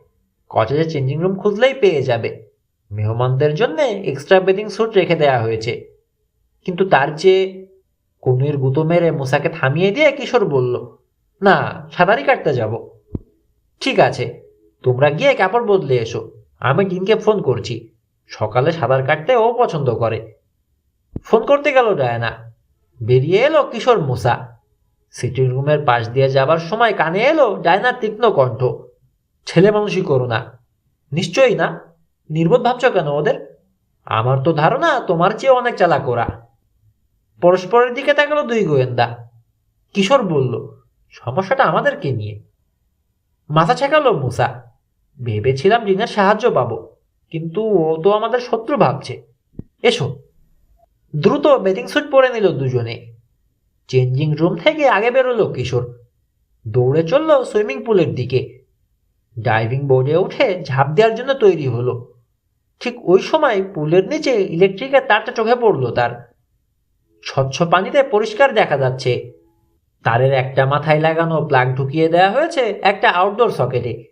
S1: কটেজে চেঞ্জিং রুম খুঁজলেই পেয়ে যাবে। মেহমানদের জন্য এক্সট্রা বেদিং স্যুট রেখে দেওয়া হয়েছে। কিন্তু তার চেয়ে কনুইয়ের গুঁতো মেরে মুসাকে থামিয়ে দিয়ে কিশোর বলল, না, সাঁতারই কাটতে যাব। ঠিক আছে, তোমরা গিয়ে কাপড় বদলে এসো। আমি ডিনকে ফোন করছি, সকালে সাঁতার কাটতে ও পছন্দ করে। ফোন করতে গেল ডায়না। বেরিয়ে এলো কিশোর মুসা। সিটিং রুমের পাশ দিয়ে যাবার সময় কানে এলো ডায়নার তীক্ষ্ণ কণ্ঠ। ছেলে মানুষই করো না। নিশ্চয়ই না। নির্বোধ ভাবছ কেন ওদের? আমার তো ধারণা তোমার চেয়ে অনেক চালাক ওরা। পরস্পরের দিকে তাকালো দুই গোয়েন্দা। কিশোর বলল, সমস্যাটা আমাদেরকে নিয়ে। মাথা ছেঁকালো মুসা। ভেবেছিলাম ডিনের সাহায্য পাবো, কিন্তু ও তো আমাদের শত্রু ভাবছে। এসো। দ্রুত বেথিং স্যুট পরে নিল দুজনে। চেঞ্জিং রুম থেকে আগে বেরোলো কিশোর। দৌড়ে চলল সুইমিং পুলের দিকে। ডাইভিং বোর্ডে উঠে ঝাঁপ দেওয়ার জন্য তৈরি হলো। ঠিক ওই সময় পুলের নিচে ইলেকট্রিকের তারটা চোখে পড়লো তার। স্বচ্ছ পানিতে পরিষ্কার দেখা যাচ্ছে। তারের একটা মাথায় লাগানো প্লাগ ঢুকিয়ে দেওয়া হয়েছে একটা আউটডোর সকেটে।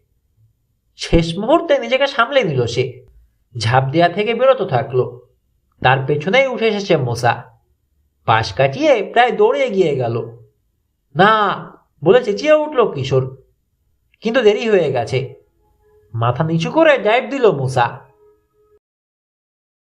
S1: শেষ মুহূর্তে নিজেকে সামলে নিল সে। ঝাঁপ দেওয়া থেকে বিরত থাকলো। তার পেছনেই উঠে এসেছে মোসা। পাশ কাটিয়ে প্রায় দৌড়ে এগিয়ে গেল। না, বলে চেঁচিয়ে উঠল কিশোর, কিন্তু দেরি হয়ে গেছে। মাথা নিচু করে ডাইভ দিল মুসা।